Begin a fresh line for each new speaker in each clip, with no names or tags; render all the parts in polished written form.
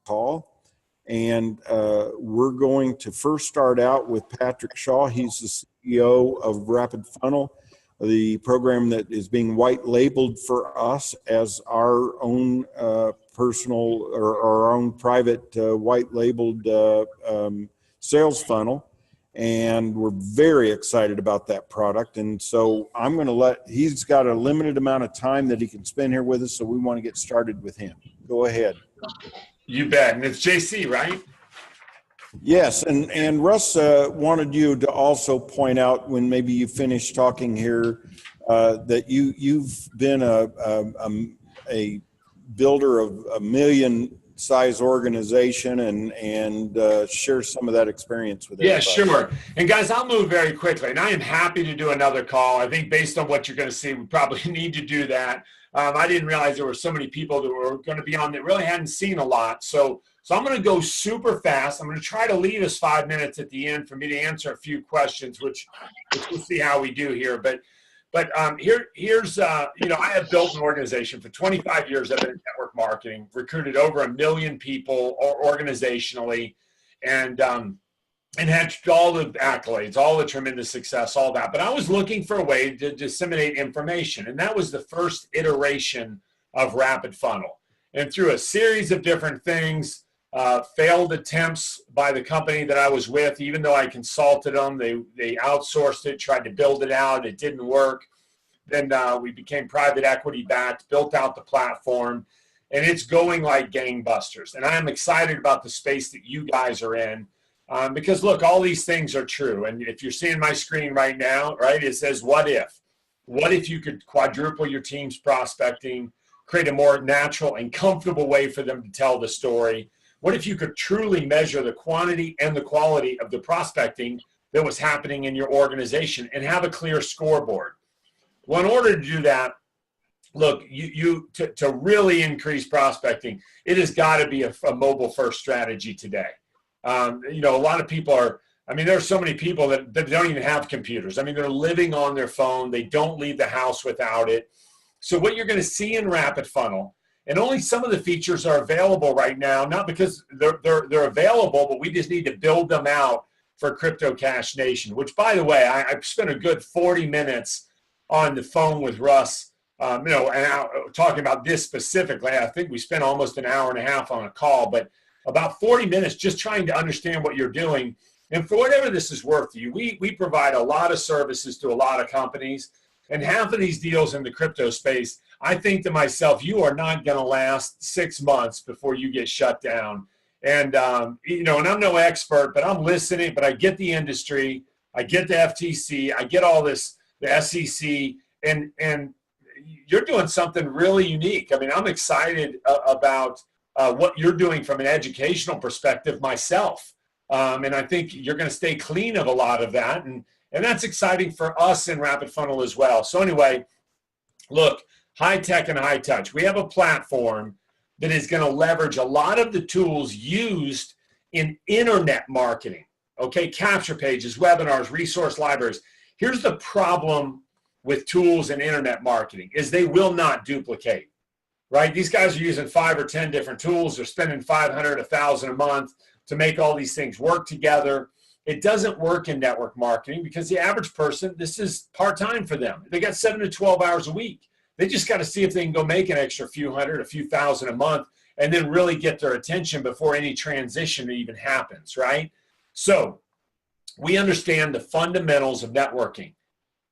call. And we're going to first start out with Patrick Shaw. He's the CEO of Rapid Funnel, the program that is being white labeled for us as our own personal or our own private white labeled sales funnel. And we're very excited about that product. And so I'm going to he's got a limited amount of time that he can spend here with us. So we want to get started with him. Go ahead.
You bet. And it's JC, right?
Yes. And Russ wanted you to also point out when maybe you finish talking here that you've been a builder of a million size organization and share some of that experience with everybody.
Yeah, sure. And guys, I'll move very quickly, and I am happy to do another call. I think based on what you're going to see, we probably need to do that. I didn't realize there were so many people that were going to be on that really hadn't seen a lot. So I'm going to go super fast. I'm going to try to leave us 5 minutes at the end for me to answer a few questions, which we'll see how we do here. But here's I have built an organization for 25 years. I've been in network marketing, recruited over 1 million people organizationally, and had all the accolades, all the tremendous success, all that. But I was looking for a way to disseminate information, and that was the first iteration of Rapid Funnel. And through a series of different things, failed attempts by the company that I was with, even though I consulted them, they outsourced it, tried to build it out, it didn't work. Then we became private equity backed, built out the platform, and it's going like gangbusters. And I'm excited about the space that you guys are in. Because look, all these things are true. And if you're seeing my screen right now, right, it says, what if? What if you could quadruple your team's prospecting, create a more natural and comfortable way for them to tell the story? What if you could truly measure the quantity and the quality of the prospecting that was happening in your organization and have a clear scoreboard? Well, in order to do that, look, to really increase prospecting, it has got to be a mobile first strategy today. A lot of people there are so many people that don't even have computers. They're living on their phone. They don't leave the house without it. So what you're going to see in Rapid Funnel, and only some of the features are available right now, not because they're available, but we just need to build them out for Crypto Cash Nation, which, by the way, I've spent a good 40 minutes on the phone with Russ, and talking about this specifically. I think we spent almost an hour and a half on a call, but about 40 minutes just trying to understand what you're doing. And for whatever this is worth to you, we provide a lot of services to a lot of companies, and half of these deals in the crypto space, I think to myself, you are not going to last 6 months before you get shut down. And, and I'm no expert, but I'm listening, but I get the industry, I get the FTC, I get all this, the SEC, and you're doing something really unique. I'm excited about what you're doing from an educational perspective myself. And I think you're going to stay clean of a lot of that. And that's exciting for us in Rapid Funnel as well. So anyway, look, high tech and high touch. We have a platform that is going to leverage a lot of the tools used in internet marketing. Okay, capture pages, webinars, resource libraries. Here's the problem with tools in internet marketing is they will not duplicate, right? These guys are using 5 or 10 different tools. They're spending $500, $1,000 a month to make all these things work together. It doesn't work in network marketing because the average person, this is part-time for them. They got 7 to 12 hours a week. They just got to see if they can go make an extra few hundred, a few thousand a month, and then really get their attention before any transition even happens, right? So we understand the fundamentals of networking,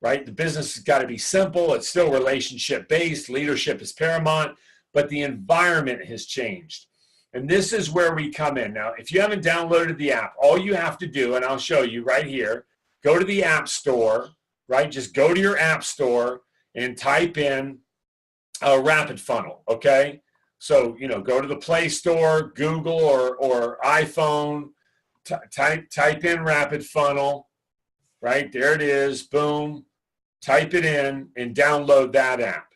right? The business has got to be simple. It's still relationship-based. Leadership is paramount, but the environment has changed. And this is where we come in. Now, if you haven't downloaded the app, all you have to do, and I'll show you right here, go to the App Store, right? Just go to your App Store and type in Rapid Funnel, okay? So, go to the Play Store, Google or iPhone, type in Rapid Funnel, right? There it is, boom. Type it in and download that app.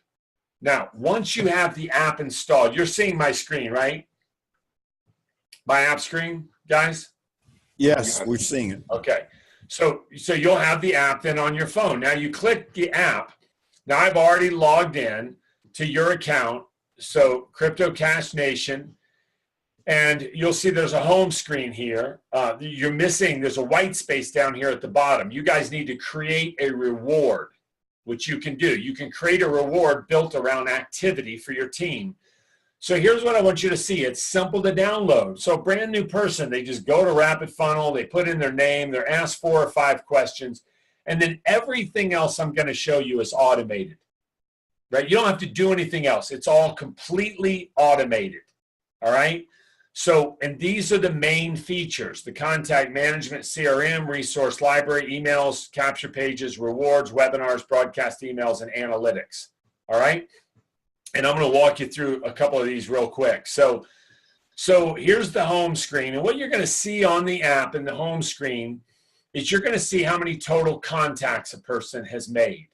Now, once you have the app installed, you're seeing my screen, right? My app screen, guys?
Yes, we're seeing it.
Okay. So you'll have the app then on your phone. Now you click the app. Now I've already logged in to your account. So Crypto Cash Nation. And you'll see there's a home screen here. There's a white space down here at the bottom. You guys need to create a reward, which you can do. You can create a reward built around activity for your team. So here's what I want you to see. It's simple to download. So a brand new person, they just go to Rapid Funnel, they put in their name, they're asked 4 or 5 questions, and then everything else I'm going to show you is automated, right? You don't have to do anything else. It's all completely automated, all right? So, and these are the main features: the contact management, CRM, resource library, emails, capture pages, rewards, webinars, broadcast emails, and analytics, all right? And I'm going to walk you through a couple of these real quick. So here's the home screen. And what you're going to see on the app in the home screen is you're going to see how many total contacts a person has made.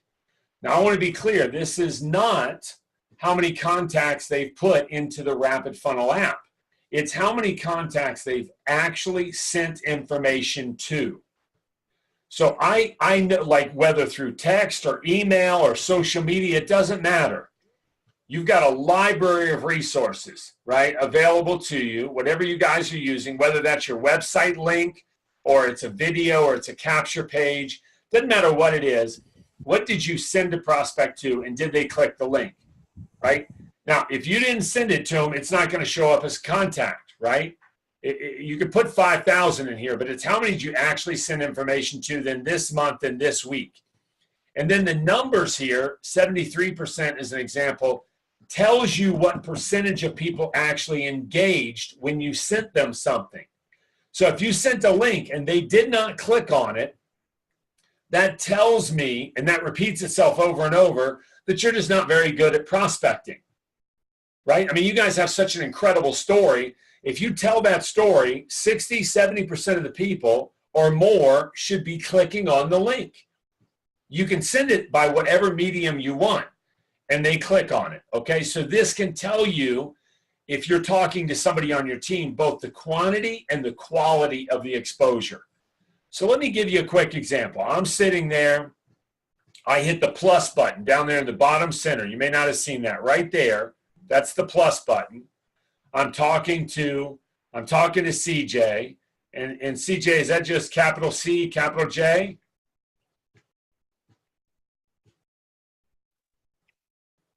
Now, I want to be clear. This is not how many contacts they've put into the Rapid Funnel app. It's how many contacts they've actually sent information to. So I know, like, whether through text or email or social media, it doesn't matter. You've got a library of resources, right, available to you, whatever you guys are using, whether that's your website link or it's a video or it's a capture page. Doesn't matter what it is. What did you send a prospect to, and did they click the link, right? Now, if you didn't send it to them, it's not going to show up as contact, right? You could put 5,000 in here, but it's how many did you actually send information to then this month and this week. And then the numbers here, 73% as an example, tells you what percentage of people actually engaged when you sent them something. So if you sent a link and they did not click on it, that tells me, and that repeats itself over and over, that you're just not very good at prospecting. Right? I mean, you guys have such an incredible story. If you tell that story, 60, 70% of the people or more should be clicking on the link. You can send it by whatever medium you want, and they click on it. Okay, so this can tell you, if you're talking to somebody on your team, both the quantity and the quality of the exposure. So let me give you a quick example. I'm sitting there. I hit the plus button down there in the bottom center. You may not have seen that right there. That's the plus button. I'm talking to CJ. And CJ, is that just capital C, capital J?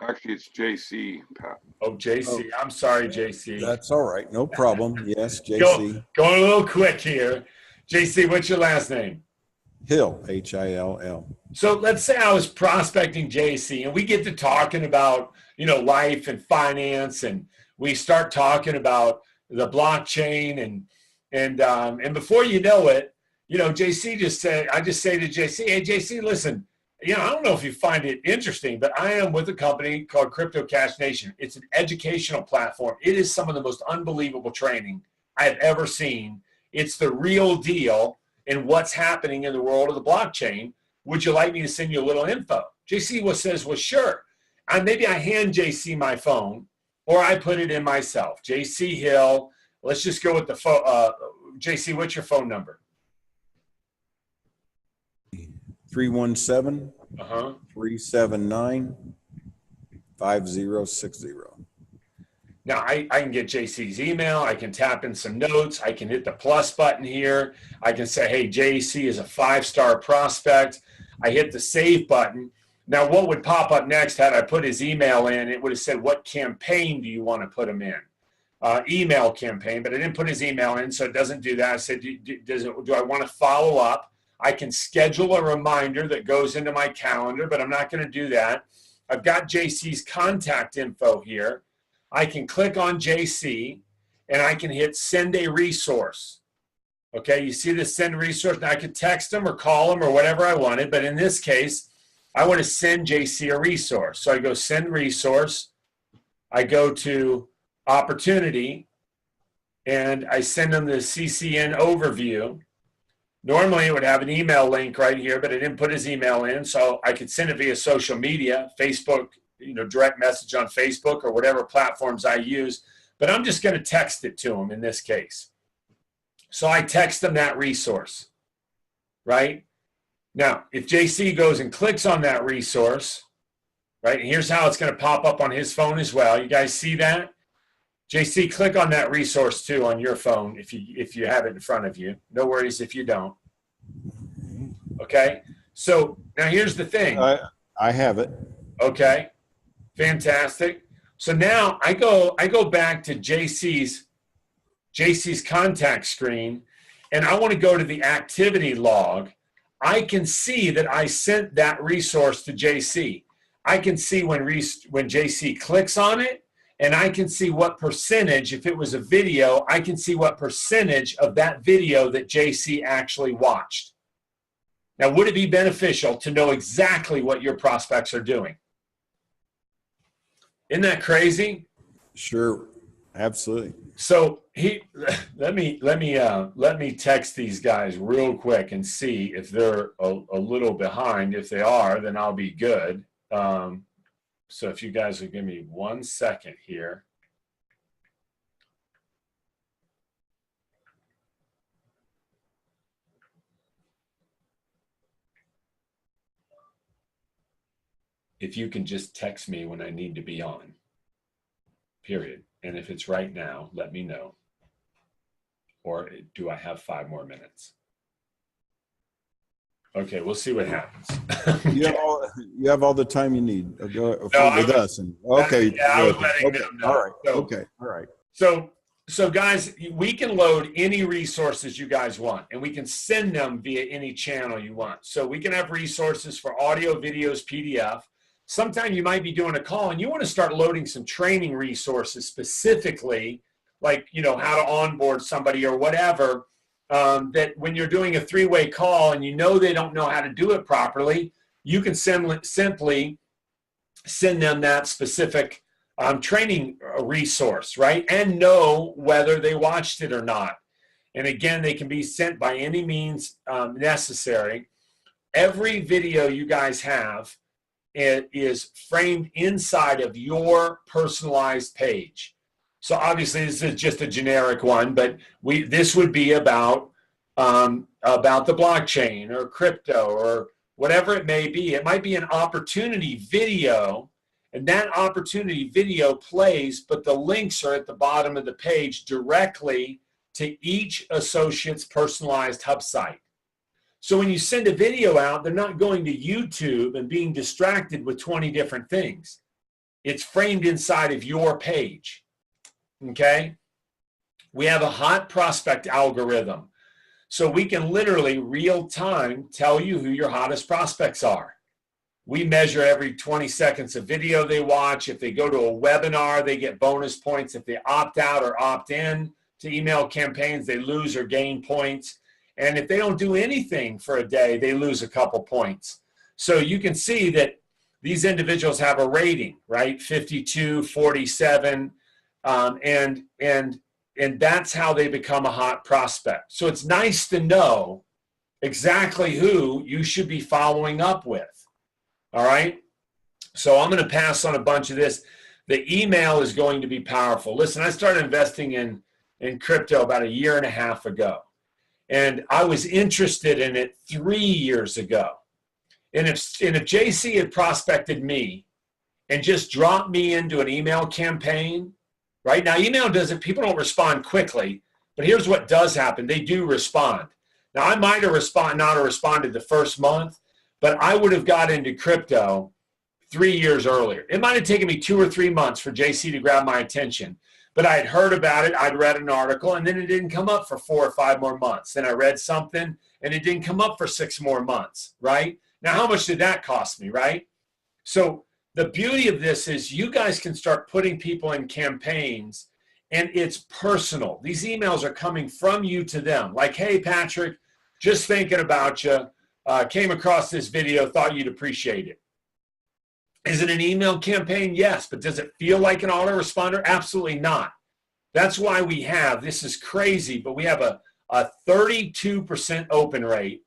Actually, it's JC, Pat.
Oh, JC. I'm sorry, JC.
That's all right. No problem. Yes, JC.
Going a little quick here. JC, what's your last name?
Hill, Hill.
So let's say I was prospecting JC, and we get to talking about, life and finance, and we start talking about the blockchain, and before you know it, JC I just say to JC, hey, JC, listen, I don't know if you find it interesting, but I am with a company called Crypto Cash Nation. It's an educational platform. It is some of the most unbelievable training I've ever seen. It's the real deal in what's happening in the world of the blockchain. Would you like me to send you a little info? JC says, well, sure. And maybe I hand JC my phone, or I put it in myself. JC Hill. Let's just go with the phone. JC, what's your phone number?
317-379-5060.
Now, I can get JC's email. I can tap in some notes. I can hit the plus button here. I can say, hey, JC is a 5-star prospect. I hit the save button. Now, what would pop up next had I put his email in? It would have said, what campaign do you want to put him in? Email campaign, but I didn't put his email in, so it doesn't do that. I said, do I want to follow up? I can schedule a reminder that goes into my calendar, but I'm not going to do that. I've got JC's contact info here. I can click on JC, and I can hit send a resource. Okay, you see this send resource? Now I could text him or call him or whatever I wanted, but in this case, I want to send JC a resource. So I go send resource. I go to opportunity, and I send them the CCN overview. Normally it would have an email link right here, but I didn't put his email in, so I could send it via social media, Facebook, direct message on Facebook or whatever platforms I use, but I'm just going to text it to him in this case. So I text him that resource, right? Now, if JC goes and clicks on that resource, right, and here's how it's going to pop up on his phone as well. You guys see that? JC, click on that resource too on your phone if you have it in front of you. No worries if you don't. Okay. So now here's the thing.
I have it.
Okay. Fantastic. So now I go back to JC's contact screen, and I want to go to the activity log. I can see that I sent that resource to JC. I can see when JC clicks on it, and I can see what percentage, if it was a video, I can see what percentage of that video that JC actually watched. Now, would it be beneficial to know exactly what your prospects are doing? Isn't that crazy?
Sure, absolutely.
So let me text these guys real quick and see if they're a little behind. If they are, then I'll be good. So if you guys will give me 1 second here. If you can just text me when I need to be on, period. And if it's right now, let me know. Or do I have 5 more minutes? Okay, we'll see what happens.
You have all the time you need with us. And
okay, yeah, I was letting them know.
All right. Okay. All right.
So guys, we can load any resources you guys want, and we can send them via any channel you want. So we can have resources for audio, videos, PDF. Sometime you might be doing a call and you want to start loading some training resources specifically, like, how to onboard somebody or whatever, that when you're doing a 3-way call and they don't know how to do it properly, you can simply send them that specific training resource, right? And know whether they watched it or not. And again, they can be sent by any means necessary. Every video you guys have, it is framed inside of your personalized page. So obviously this is just a generic one, but this would be about the blockchain or crypto or whatever it may be. It might be an opportunity video, and that opportunity video plays, but the links are at the bottom of the page directly to each associate's personalized hub site. So when you send a video out, they're not going to YouTube and being distracted with 20 different things. It's framed inside of your page, okay? We have a hot prospect algorithm. So we can literally real time tell you who your hottest prospects are. We measure every 20 seconds of video they watch. If they go to a webinar, they get bonus points. If they opt out or opt in to email campaigns, they lose or gain points. And if they don't do anything for a day, they lose a couple points. So you can see that these individuals have a rating, right? 52, 47, and that's how they become a hot prospect. So it's nice to know exactly who you should be following up with. All right. So I'm going to pass on a bunch of this. The email is going to be powerful. Listen, I started investing in crypto about 1.5 years ago. And I was interested in it 3 years ago. And if JC had prospected me and just dropped me into an email campaign, right? Now, email people don't respond quickly, but here's what does happen. They do respond. Now, I might have not have responded the first month, but I would have got into crypto 3 years earlier. It might have taken me 2 or 3 months for JC to grab my attention. But I'd heard about it, I'd read an article, and then it didn't come up for 4 or 5 more months. Then I read something, and it didn't come up for 6 more months, right? Now, how much did that cost me, right? So the beauty of this is you guys can start putting people in campaigns, and it's personal. These emails are coming from you to them. Like, hey, Patrick, just thinking about you, came across this video, thought you'd appreciate it. Is it an email campaign? Yes. But does it feel like an autoresponder? Absolutely not. That's why we have, this is crazy, but we have a 32% open rate,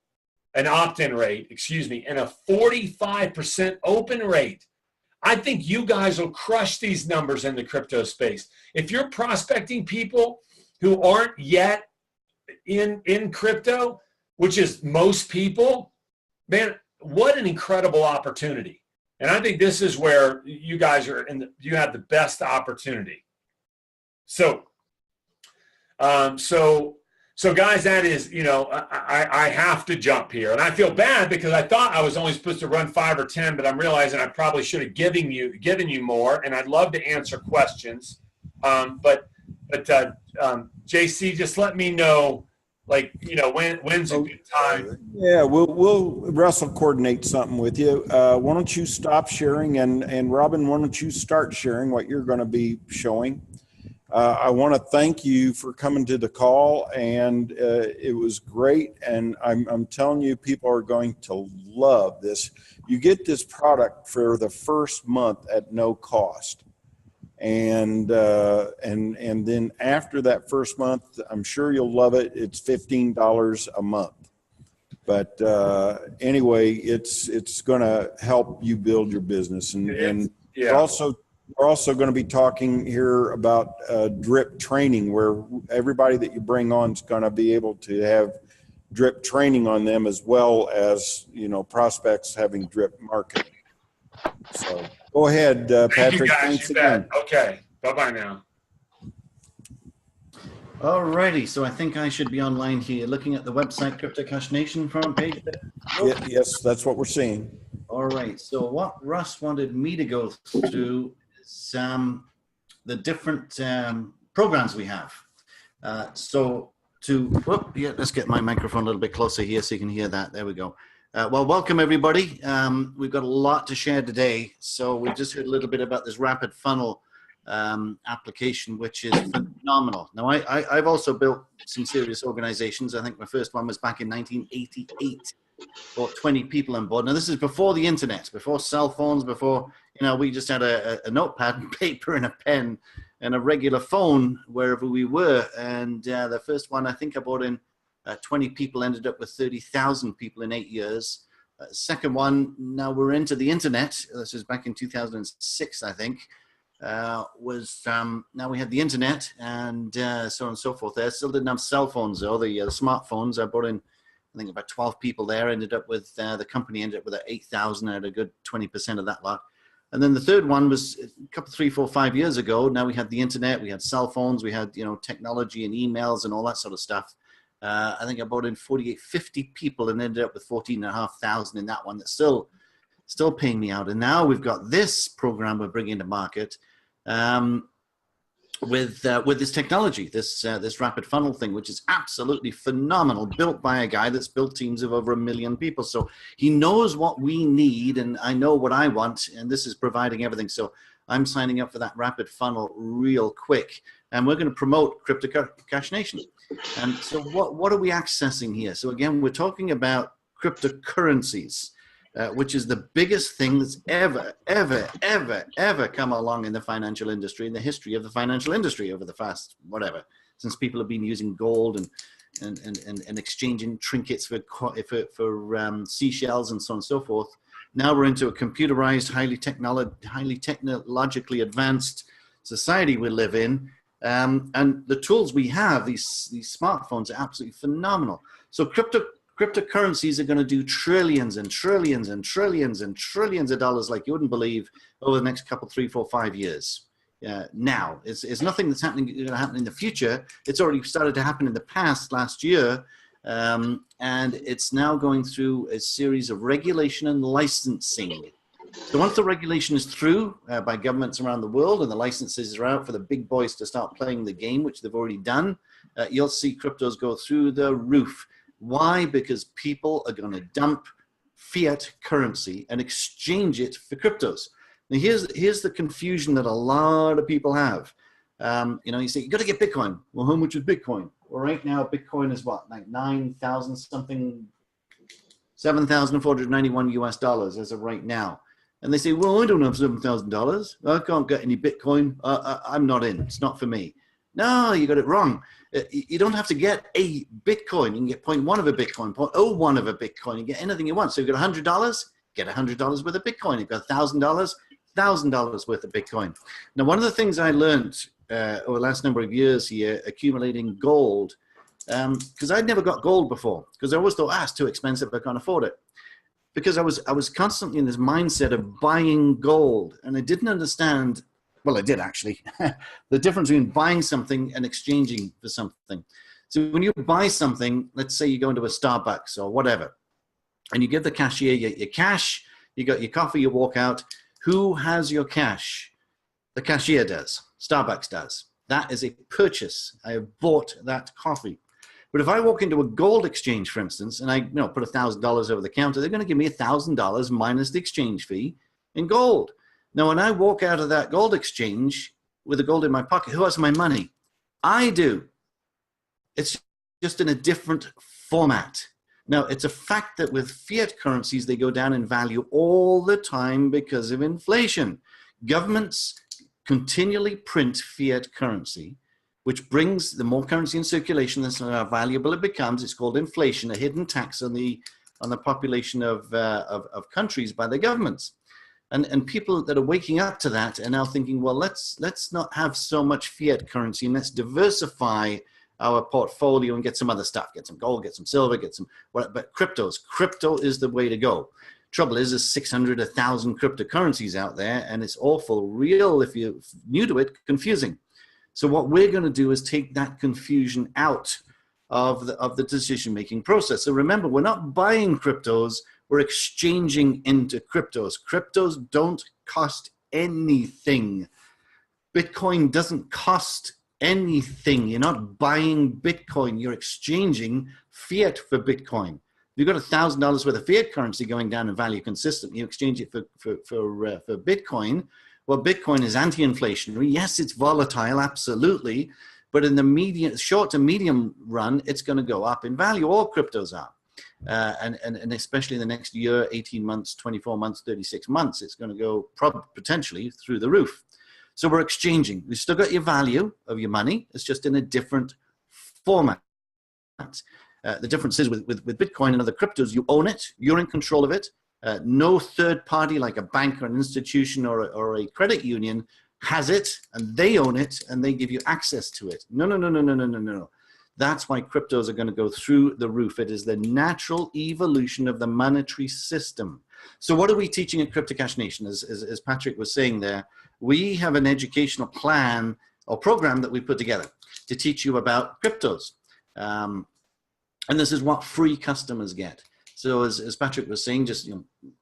an opt-in rate, and a 45% open rate. I think you guys will crush these numbers in the crypto space. If you're prospecting people who aren't yet in crypto, which is most people, man, what an incredible opportunity. And I think this is where you guys you have the best opportunity. So guys, that is, I have to jump here, and I feel bad because I thought I was only supposed to run 5 or 10, but I'm realizing I probably should have given you more, and I'd love to answer questions. But JC, just let me know, when's a good time.
Yeah, Russell coordinate something with you. Why don't you stop sharing, and Robin, why don't you start sharing what you're going to be showing? I want to thank you for coming to the call, and it was great. And I'm telling you, people are going to love this. You get this product for the first month at no cost, and then after that first month, I'm sure you'll love it. It's $15 a month. But anyway, it's going to help you build your business, and yeah. We're also going to be talking here about drip training, where everybody that you bring on is going to be able to have drip training on them, as well as, prospects having drip marketing. So go ahead, Patrick.
Thank you guys. Thanks again. Okay. Bye-bye now.
Alrighty, so I think I should be online here looking at the website Crypto Cash Nation front page.
Yes, that's what we're seeing.
All right, so what Russ wanted me to go through is the different programs we have. Let's get my microphone a little bit closer here so you can hear that. There we go. Well, welcome everybody. We've got a lot to share today. So we just heard a little bit about this rapid funnel application, which is phenomenal. Now, I've also built some serious organizations. I think my first one was back in 1988. Brought 20 people on board. Now, this is before the internet, before cell phones, before, we just had a notepad and paper and a pen and a regular phone wherever we were. And the first one, I think I brought in 20 people, ended up with 30,000 people in 8 years. Second one, now we're into the internet. This is back in 2006, I think. Now we had the internet and so on and so forth. There still didn't have cell phones though. The smartphones, I brought in, I think about 12 people there. Ended up with the company ended up with 8,000. I had a good 20% of that lot. And then the third one was a couple, 3, 4, 5 years ago. Now we had the internet, we had cell phones, we had technology and emails and all that sort of stuff. I think I brought in 48, 50 people and ended up with 14,500 in that one. That's still paying me out. And now we've got this program we're bringing to market with this technology, this rapid funnel thing, which is absolutely phenomenal, built by a guy that's built teams of over 1 million people. So he knows what we need, and I know what I want, and this is providing everything. So I'm signing up for that rapid funnel real quick, and we're going to promote Crypto Cash Nation. And so what are we accessing here? So again, we're talking about cryptocurrencies. Which is the biggest thing that's ever come along in the financial industry, in the history of the financial industry over the past, since people have been using gold and exchanging trinkets for seashells and so on and so forth. Now we're into a computerized, highly technologically advanced society we live in. And the tools we have, these smartphones, are absolutely phenomenal. So cryptocurrencies are going to do trillions and trillions and trillions and trillions of dollars like you wouldn't believe over the next couple, 3, 4, 5 years. Now, it's nothing that's going to happen in the future. It's already started to happen in the past, last year, and it's now going through a series of regulation and licensing. So once the regulation is through by governments around the world and the licenses are out for the big boys to start playing the game, which they've already done, you'll see cryptos go through the roof. Why? Because people are going to dump fiat currency and exchange it for cryptos. Now, here's the confusion that a lot of people have. You say, you got to get Bitcoin. Well, how much is Bitcoin? Well, right now, Bitcoin is what? Like 9,000 something, $7,491 US as of right now. And they say, well, I don't have $7,000. I can't get any Bitcoin. I'm not in. It's not for me. No, you got it wrong. You don't have to get a Bitcoin. You can get 0.1 of a Bitcoin, 0.01 of a Bitcoin. You get anything you want. So you've got $100, get $100 worth of Bitcoin. You've got $1,000, $1,000 worth of Bitcoin. Now, one of the things I learned over the last number of years here, accumulating gold, because I'd never got gold before, because I always thought, it's too expensive, I can't afford it. Because I was constantly in this mindset of buying gold, and I didn't understand Well, I did actually. The difference between buying something and exchanging for something. So when you buy something, let's say you go into a Starbucks or whatever, and you give the cashier your cash, you got your coffee, you walk out. Who has your cash? The cashier does. Starbucks does. That is a purchase. I have bought that coffee. But if I walk into a gold exchange, for instance, and I put $1,000 over the counter, they're going to give me $1,000 minus the exchange fee in gold. Now, when I walk out of that gold exchange with the gold in my pocket, who has my money? I do. It's just in a different format. Now, it's a fact that with fiat currencies, they go down in value all the time because of inflation. Governments continually print fiat currency, which brings the more currency in circulation, the more valuable it becomes. It's called inflation, a hidden tax on the population of countries by the governments. And people that are waking up to that are now thinking, well, let's not have so much fiat currency and let's diversify our portfolio and get some other stuff, get some gold, get some silver, get some, but crypto is the way to go. Trouble is, there's 600, 1,000 cryptocurrencies out there, and it's awful, real, if you're new to it, confusing. So what we're going to do is take that confusion out of the decision-making process. So remember, we're not buying cryptos, we're exchanging into cryptos. Cryptos don't cost anything. Bitcoin doesn't cost anything. You're not buying Bitcoin, you're exchanging fiat for Bitcoin. If you've got $1,000 worth of fiat currency going down in value consistently, you exchange it for Bitcoin. Well, Bitcoin is anti-inflationary. Yes, it's volatile, absolutely. But in the short to medium run, it's going to go up in value. All cryptos are. And especially in the next year, 18 months, 24 months, 36 months, it's going to go potentially through the roof. So we're exchanging. We've still got your value of your money. It's just in a different format. The difference is with Bitcoin and other cryptos, you own it. You're in control of it. No third party like a bank or an institution or a credit union has it, and they own it, and they give you access to it. No. That's why cryptos are going to go through the roof. It is the natural evolution of the monetary system. So what are we teaching at Crypto Cash Nation? As Patrick was saying there, we have an educational plan or program that we put together to teach you about cryptos. And this is what free customers get. So as Patrick was saying, just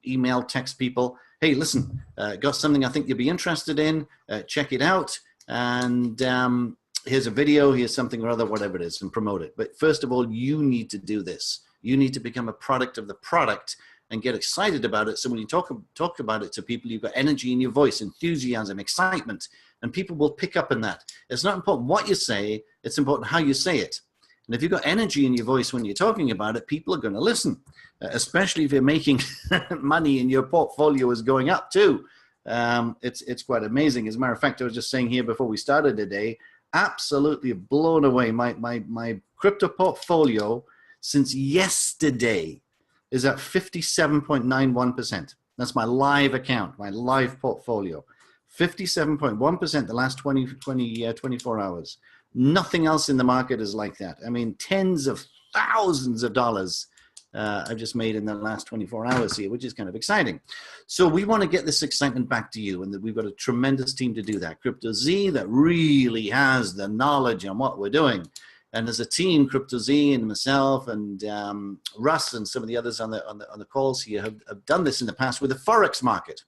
email, text people, hey, listen, got something I think you'd be interested in, check it out, and here's a video, here's something or other, whatever it is, and promote it. But first of all, you need to do this. You need to become a product of the product and get excited about it. So when you talk about it to people, you've got energy in your voice, enthusiasm, excitement, and people will pick up on that. It's not important what you say, it's important how you say it. And if you've got energy in your voice when you're talking about it, people are going to listen, especially if you're making money and your portfolio is going up too. It's quite amazing. As a matter of fact, I was just saying here before we started today, absolutely blown away. My crypto portfolio since yesterday is at 57.91%. That's my live account, my live portfolio. 57.1% the last 24 hours. Nothing else in the market is like that. I mean, tens of thousands of dollars I've just made in the last 24 hours here, which is kind of exciting. So we want to get this excitement back to you, and we've got a tremendous team to do that. Crypto Z that really has the knowledge on what we're doing. And as a team, Crypto Z and myself and Russ and some of the others on the calls here have done this in the past with the Forex market.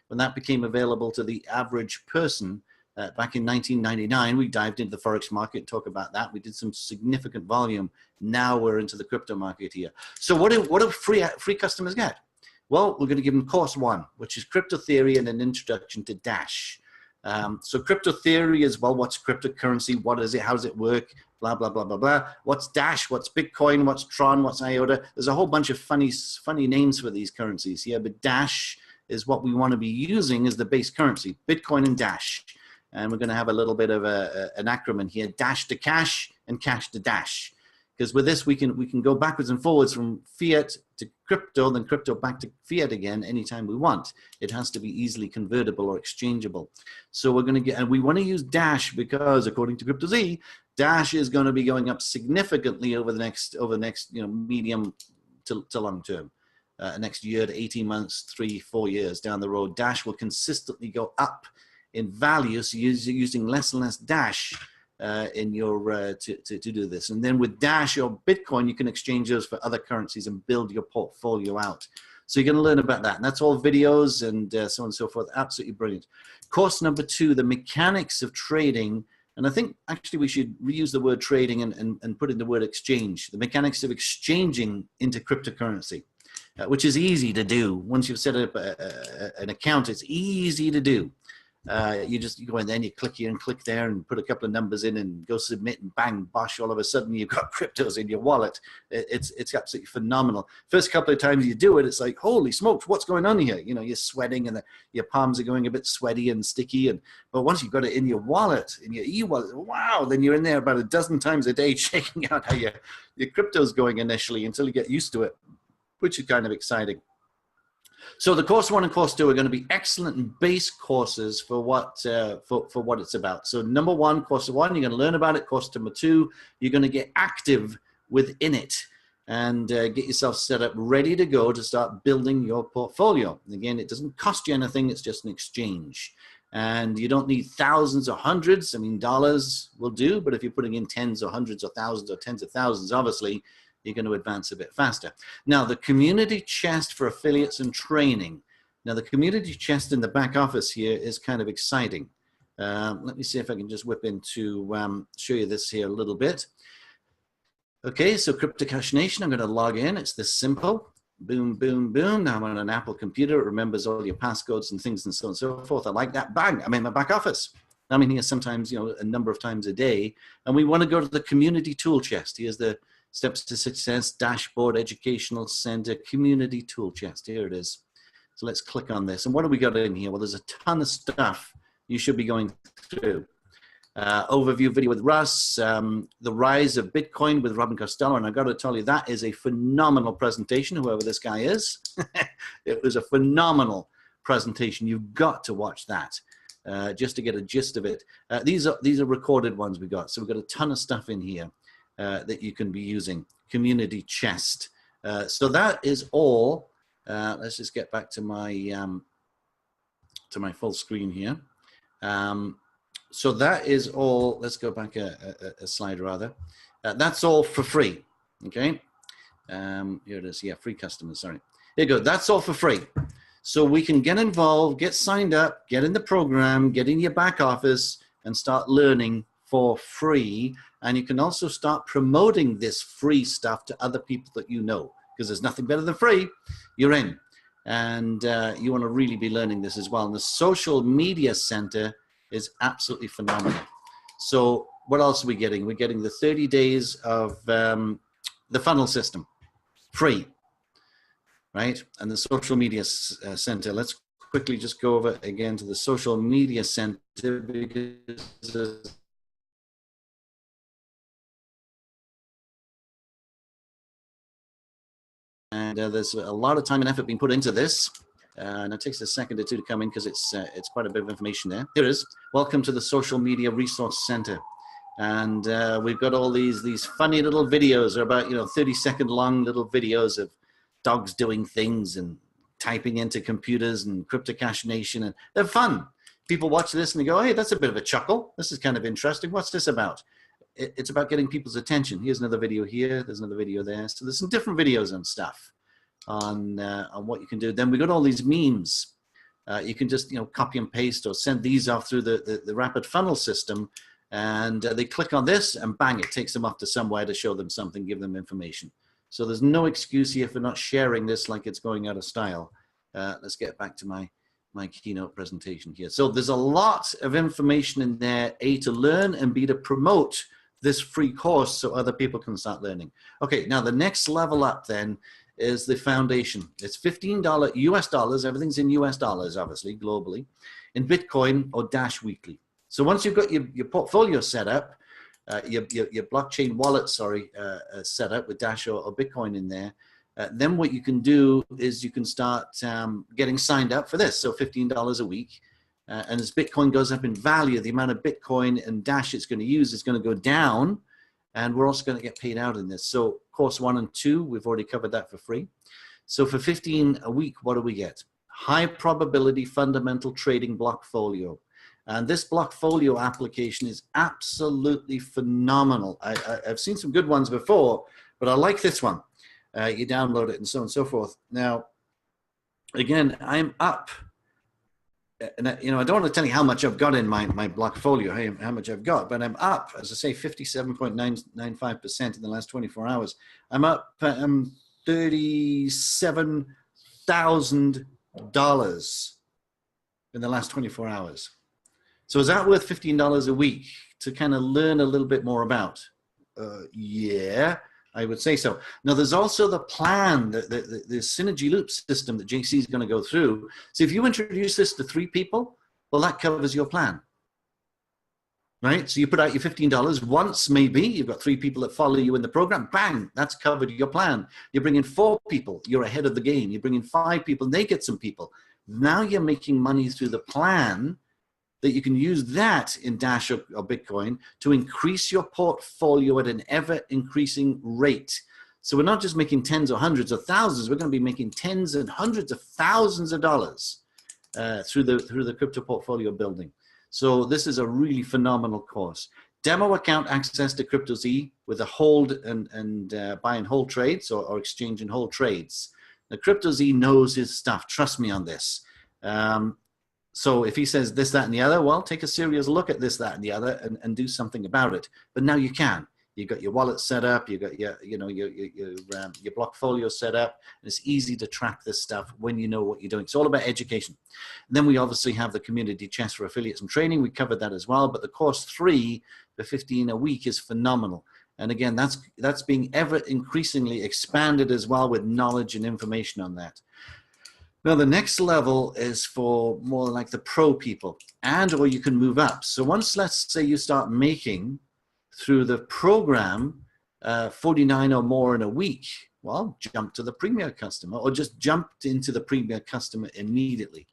When that became available to the average person, back in 1999, we dived into the Forex market and talk about that. We did some significant volume. Now we're into the crypto market here. So what do free customers get? Well, we're going to give them course 1, which is crypto theory and an introduction to Dash. So crypto theory is, well, what's cryptocurrency? What is it? How does it work? Blah, blah, blah, blah, blah. What's Dash? What's Bitcoin? What's Tron? What's IOTA? There's a whole bunch of funny names for these currencies here, but Dash is what we want to be using as the base currency, Bitcoin and Dash. And we're going to have a little bit of an acronym here, Dash to Cash and Cash to Dash. Because with this, we can go backwards and forwards from fiat to crypto, then crypto back to fiat again anytime we want. It has to be easily convertible or exchangeable. So we're going to get, and we want to use Dash because according to Crypto Z, Dash is going to be going up significantly over the next medium to long term. Next year to 18 months, 3-4 years down the road, Dash will consistently go up in value. So you're using less and less Dash in your to do this. And then with Dash or Bitcoin, you can exchange those for other currencies and build your portfolio out. So you're going to learn about that. And that's all videos and so on and so forth. Absolutely brilliant. Course number 2, the mechanics of trading. And I think actually we should reuse the word trading and put in the word exchange. The mechanics of exchanging into cryptocurrency, which is easy to do. Once you've set up an account, it's easy to do. You go in there and you click here and click there and put a couple of numbers in and go submit, and bang, bosh, all of a sudden you've got cryptos in your wallet. It's absolutely phenomenal. First couple of times you do it, it's like, holy smokes, what's going on here? You know, you're sweating and your palms are going a bit sweaty and sticky. But once you've got it in your wallet, in your e-wallet, wow, then you're in there about a dozen times a day checking out how your crypto's going initially until you get used to it, which is kind of exciting. So the course 1 and course 2 are going to be excellent base courses for what for what it's about. So number 1, course 1, you're going to learn about it. Course number 2, you're going to get active within it and get yourself set up, ready to go to start building your portfolio. And again, it doesn't cost you anything. It's just an exchange. And you don't need thousands or hundreds. I mean, dollars will do, but if you're putting in tens or hundreds or thousands or tens of thousands, obviously, you're going to advance a bit faster. Now, the community chest for affiliates and training. Now, the community chest in the back office here is kind of exciting. Let me see if I can just whip into show you this here a little bit. Okay, so Crypto Cash Nation, I'm going to log in. It's this simple. Boom, boom, boom. Now I'm on an Apple computer. It remembers all your passcodes and things and so on and so forth. I like that. Bang, I'm in my back office. I'm in here sometimes, you know, a number of times a day. And we want to go to the community tool chest. Here's the Steps to Success Dashboard Educational Center Community Tool Chest. Here it is. So let's click on this. And what do we got in here? Well, there's a ton of stuff you should be going through. Overview video with Russ, the rise of Bitcoin with Robin Costello. And I got to tell you, that is a phenomenal presentation, whoever this guy is. It was a phenomenal presentation. You've got to watch that just to get a gist of it. These are recorded ones we got. So we've got a ton of stuff in here that you can be using. Community chest. So that is all. Let's just get back to my full screen here. So that is all. Let's go back a slide rather. That's all for free. Okay. Here it is. Yeah, free customers. Sorry. Here you go. That's all for free. So we can get involved, get signed up, get in the program, get in your back office, and start learning for free. And you can also start promoting this free stuff to other people that you know, because there's nothing better than free. You're in. And you want to really be learning this as well. And the social media center is absolutely phenomenal. So what else are we getting? We're getting the 30 days of the funnel system, free, right? And the social media center. Let's quickly just go over again to the social media center, because and there's a lot of time and effort being put into this. And it takes a second or two to come in because it's quite a bit of information there. Here it is. Welcome to the Social Media Resource Center. And we've got all these funny little videos. They're about 30-second long little videos of dogs doing things and typing into computers and Crypto Cash Nation. And they're fun. People watch this and they go, hey, that's a bit of a chuckle. This is kind of interesting. What's this about? It's about getting people's attention. Here's another video here. There's another video there. So there's some different videos and stuff on what you can do. Then we got all these memes. You can just copy and paste or send these off through the rapid funnel system, and they click on this and bang, it takes them off to somewhere to show them something, give them information. So there's no excuse here for not sharing this like it's going out of style. Let's get back to my keynote presentation here. So there's a lot of information in there, A, to learn, and B, to promote this free course so other people can start learning. Okay, now the next level up then is the foundation. It's $15 US dollars. Everything's in US dollars, obviously, globally, in Bitcoin or Dash Weekly. So once you've got your portfolio set up, your blockchain wallet, set up with Dash or Bitcoin in there, then what you can do is you can start getting signed up for this. So $15 a week. And as Bitcoin goes up in value, the amount of Bitcoin and Dash it's going to use is going to go down. And we're also going to get paid out in this. So course 1 and 2, we've already covered that for free. So for $15 a week, what do we get? High probability fundamental trading blockfolio. And this Blockfolio application is absolutely phenomenal. I've seen some good ones before, but I like this one. You download it and so on and so forth. Now, again, I'm up. And I don't want to tell you how much I've got in my Blockfolio, how much I've got, but I'm up, as I say, 57.995% in the last 24 hours. I'm up $37,000 in the last 24 hours. So is that worth $15 a week to kind of learn a little bit more about? Yeah, I would say so. Now, there's also the plan, the synergy loop system that JC is going to go through. So if you introduce this to 3 people, well, that covers your plan, right? So you put out your $15 once, maybe. You've got 3 people that follow you in the program. Bang, that's covered your plan. You bring in 4 people, you're ahead of the game. You bring in 5 people, and they get some people. Now you're making money through the plan that you can use that in Dash or Bitcoin to increase your portfolio at an ever-increasing rate. So we're not just making tens or hundreds of thousands, we're going to be making tens and hundreds of thousands of dollars through the crypto portfolio building. So this is a really phenomenal course. Demo account access to CryptoZ with a hold and buy and hold trades or exchange and hold trades. Now, CryptoZ knows his stuff. Trust me on this. So if he says this, that, and the other, well, take a serious look at this, that, and the other, and do something about it. But now you can. You've got your wallet set up. You've got your Blockfolio set up. And it's easy to track this stuff when you know what you're doing. It's all about education. And then we obviously have the community chest for affiliates and training. We covered that as well. But the course 3, the 15 a week, is phenomenal. And again, that's being ever increasingly expanded as well with knowledge and information on that. Now, the next level is for more like the pro people, or you can move up. So once, let's say, you start making through the program 49 or more in a week, well, jump to the premier customer or just jump into the premier customer immediately.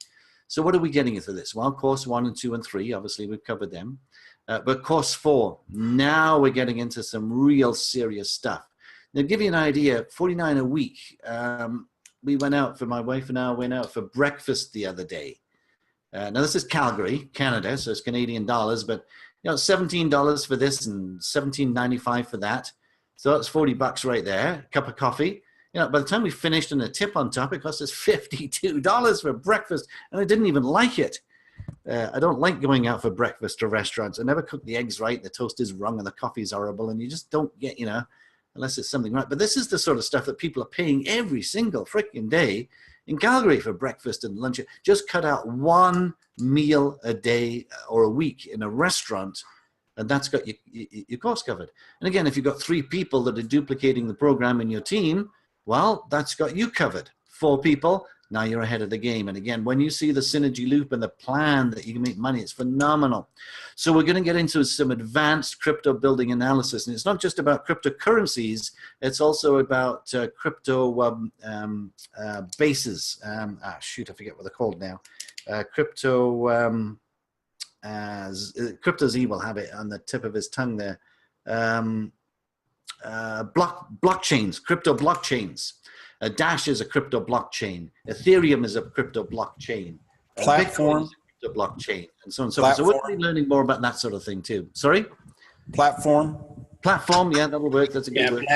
So what are we getting into this? Well, course 1 and 2 and 3, obviously we've covered them. But course 4, now we're getting into some real serious stuff. Now, to give you an idea, 49 a week, we went out, my wife and I went out for breakfast the other day. Now this is Calgary, Canada, so it's Canadian dollars, but $17 for this and $17.95 for that. So that's $40 right there, cup of coffee. By the time we finished and a tip on top, it cost us $52 for breakfast, and I didn't even like it. I don't like going out for breakfast to restaurants. I never cook the eggs right, the toast is wrong, and the coffee's horrible, and you just don't get, unless it's something right. But this is the sort of stuff that people are paying every single freaking day in Calgary for breakfast and lunch. Just cut out 1 meal a day or a week in a restaurant, and that's got your cost covered. And again, if you've got 3 people that are duplicating the program in your team, well, that's got you covered. 4 people, now you're ahead of the game. And again, when you see the synergy loop and the plan that you can make money, it's phenomenal. So we're going to get into some advanced crypto building analysis. And it's not just about cryptocurrencies. It's also about crypto bases. Shoot, I forget what they're called now. CryptoZ will have it on the tip of his tongue there. Blockchains, crypto blockchains. Dash is a crypto blockchain. Ethereum is a crypto blockchain.
Platform.
Bitcoin is a crypto blockchain, and so on and so forth. So we're going to be learning more about that sort of thing too. Sorry?
Platform.
Platform, yeah, that'll work. That's a good word.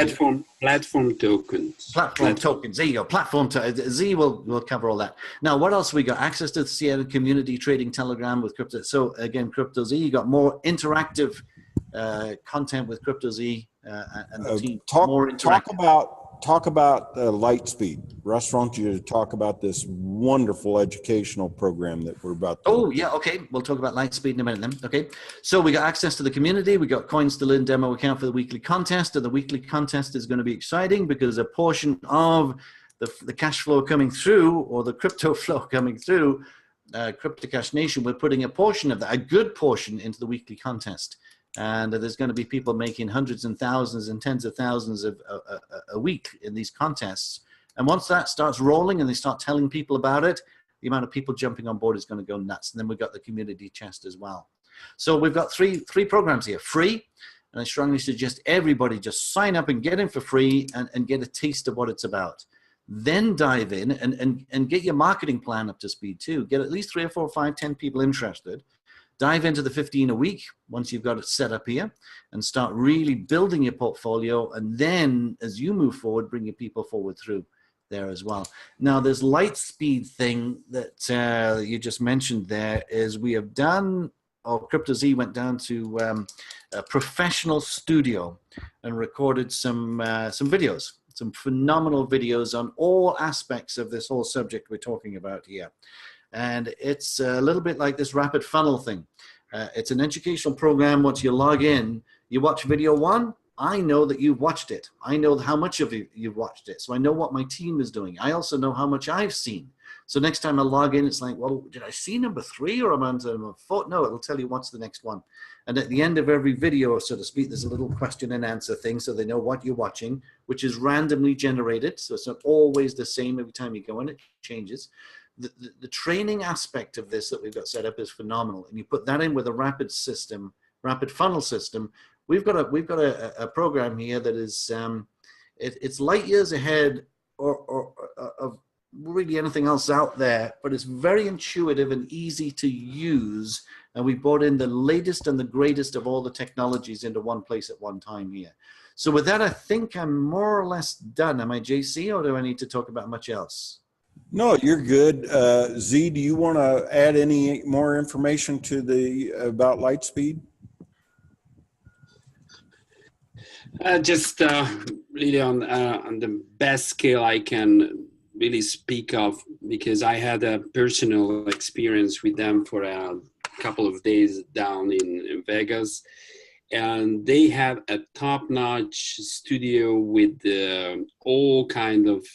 Platform tokens.
Platform tokens. There you go. Platform. Z will cover all that. Now, what else we got? Access to the CCN community trading Telegram with crypto. So again, CryptoZ. You got more interactive content with CryptoZ and the team. More interactive.
Talk about Lightspeed. Russ wants you to talk about this wonderful educational program that we're about to.
Oh, yeah, okay. We'll talk about Lightspeed in a minute then. Okay. So we got access to the community. We got coins to learn demo account for the weekly contest. And the weekly contest is going to be exciting because a portion of the cash flow coming through, or the crypto flow coming through, Crypto Cash Nation, we're putting a portion of that, a good portion, into the weekly contest. And there's going to be people making hundreds and thousands and tens of thousands of a week in these contests. And once that starts rolling and they start telling people about it, the amount of people jumping on board is going to go nuts. And then we've got the community chest as well. So we've got three programs here. Free, and I strongly suggest everybody just sign up and get in for free and get a taste of what it's about. Then dive in and get your marketing plan up to speed too. Get at least 3 or 4 or 5, 10 people interested. dive into the 15 a week once you've got it set up here and start really building your portfolio. And then as you move forward, bring your people forward through there as well. Now, this light speed thing that you just mentioned there is we have done, or CryptoZ went down to a professional studio and recorded some videos, some phenomenal videos on all aspects of this whole subject we're talking about here. And it's a little bit like this rapid funnel thing. It's an educational program. Once you log in, you watch video one, I know that you've watched it. I know how much of you've watched it. So I know what my team is doing. I also know how much I've seen. So next time I log in, it's like, well, did I see number 3 or am I on number 4? No, it'll tell you what's the next one. And at the end of every video, so to speak, there's a little question and answer thing so they know what you're watching, which is randomly generated. So it's not always the same every time you go in, it changes. The training aspect of this that we've got set up is phenomenal. And you put that in with a rapid funnel system. We've got a program here that is it's light years ahead of really anything else out there, but it's very intuitive and easy to use. And we brought in the latest and the greatest of all the technologies into one place at one time here. So with that, I think I'm more or less done. Am I, JC, or do I need to talk about much else?
No, you're good. Z, do you want to add any more information to about Lightspeed?
Just really on the best scale I can really speak of, because I had a personal experience with them for a couple of days down in Vegas, and they have a top-notch studio with all kind of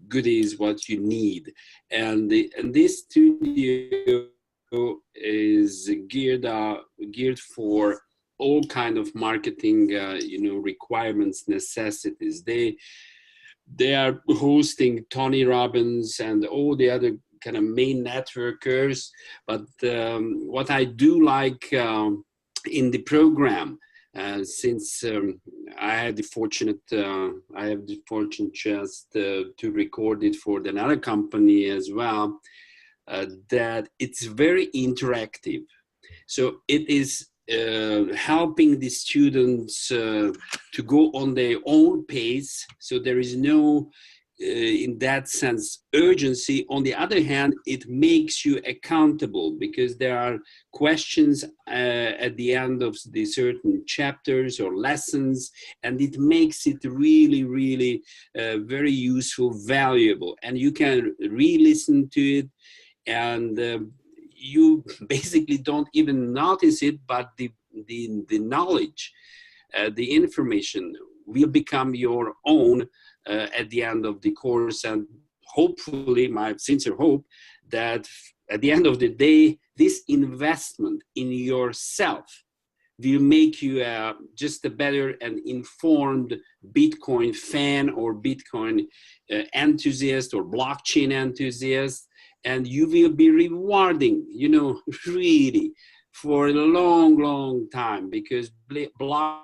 goodies what you need, and this studio is geared for all kind of marketing, requirements, necessities. They are hosting Tony Robbins and all the other kind of main networkers. But what I do like in the program, since I have the fortune just to record it for another company as well, that it's very interactive. So it is helping the students to go on their own pace. So there is no, in that sense, urgency. On the other hand, it makes you accountable because there are questions at the end of the certain chapters or lessons, and it makes it really, really very useful, valuable. And you can re-listen to it, and you basically don't even notice it, but the knowledge, the information will become your own at the end of the course. And hopefully, my sincere hope, that at the end of the day, this investment in yourself will make you just a better and informed Bitcoin fan or Bitcoin enthusiast or blockchain enthusiast. And you will be rewarding, really for a long, long time, because blockchain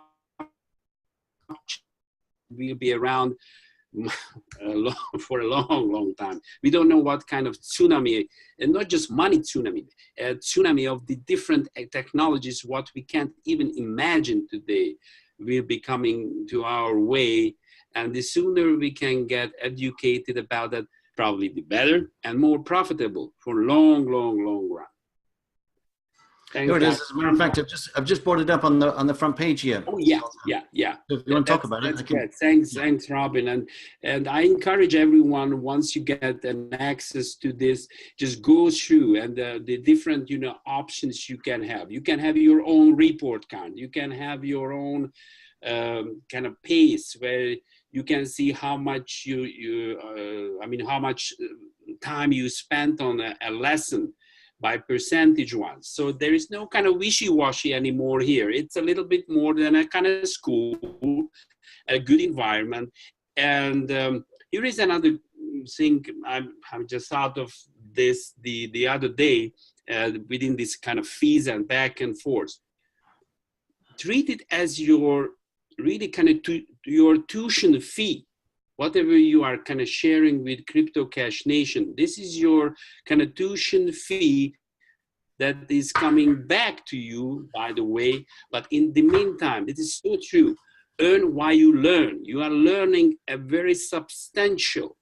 will be around for a long, long time. We don't know what kind of tsunami, and not just money tsunami, a tsunami of the different technologies, what we can't even imagine today, will be coming to our way. And the sooner we can get educated about that, probably the better and more profitable for long, long, long run. Thanks,
Here it is. As a matter of fact, I've just brought it up on the front page here.
Oh yeah.
So if you want to talk about it,
that's great. Thanks, Robin. And I encourage everyone, once you get an access to this, just go through and the different options you can have. You can have your own report card. You can have your own kind of pace where you can see how much how much time you spent on a lesson by percentage wise. So there is no kind of wishy-washy anymore here. It's a little bit more than a kind of school, a good environment. And here is another thing I'm just thought of this the other day within this kind of fees and back and forth. Treat it as your really kind of your tuition fee, whatever you are kind of sharing with Crypto Cash Nation. This is your kind of tuition fee that is coming back to you, by the way. But in the meantime, it is so true. Earn while you learn. You are learning a very substantial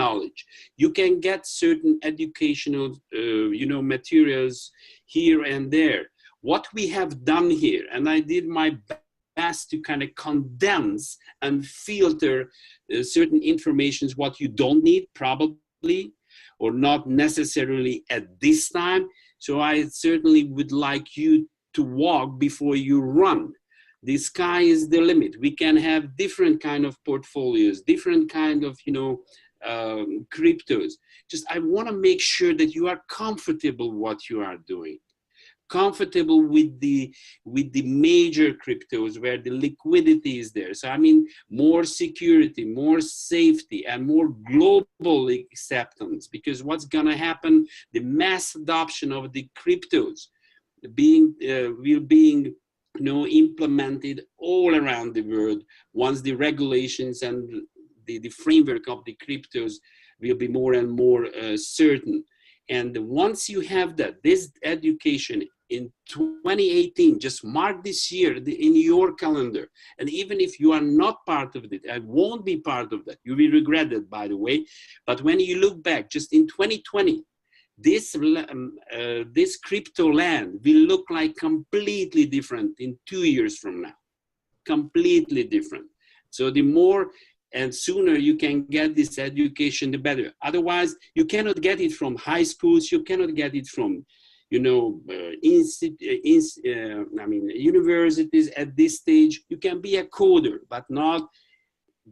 knowledge. You can get certain educational, materials here and there. What we have done here, and I did my best to kind of condense and filter certain informations, what you don't need probably, or not necessarily at this time. So I certainly would like you to walk before you run. The sky is the limit. We can have different kind of portfolios, different kind of, cryptos. Just, I want to make sure that you are comfortable what you are doing, comfortable with the major cryptos where the liquidity is there. So I mean, more security, more safety, and more global acceptance, because what's going to happen, the mass adoption of the cryptos will being implemented all around the world once the regulations and the framework of the cryptos will be more and more certain. And once you have that, this education in 2018, just mark this year in your calendar. And even if you are not part of it, I won't be part of that. You will regret it, by the way. But when you look back, just in 2020, this crypto land will look like completely different in 2 years from now. Completely different. So the more and sooner you can get this education, the better. Otherwise, you cannot get it from high schools. You cannot get it from, universities at this stage. You can be a coder, but not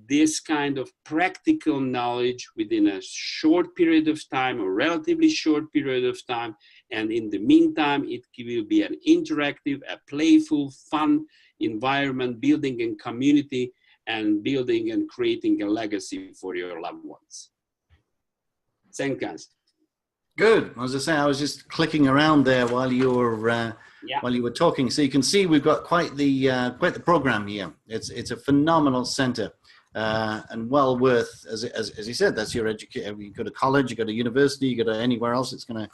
this kind of practical knowledge within a short period of time, or relatively short period of time. And in the meantime, it will be an interactive, a playful, fun environment, building a community and building and creating a legacy for your loved ones. Thanks, guys.
Good. As I say, I was just clicking around there while you were talking, so you can see we've got quite the program here. It's a phenomenal center, and well worth, as you said, that's your education. You go to college, you go to university, you go to anywhere else, it's going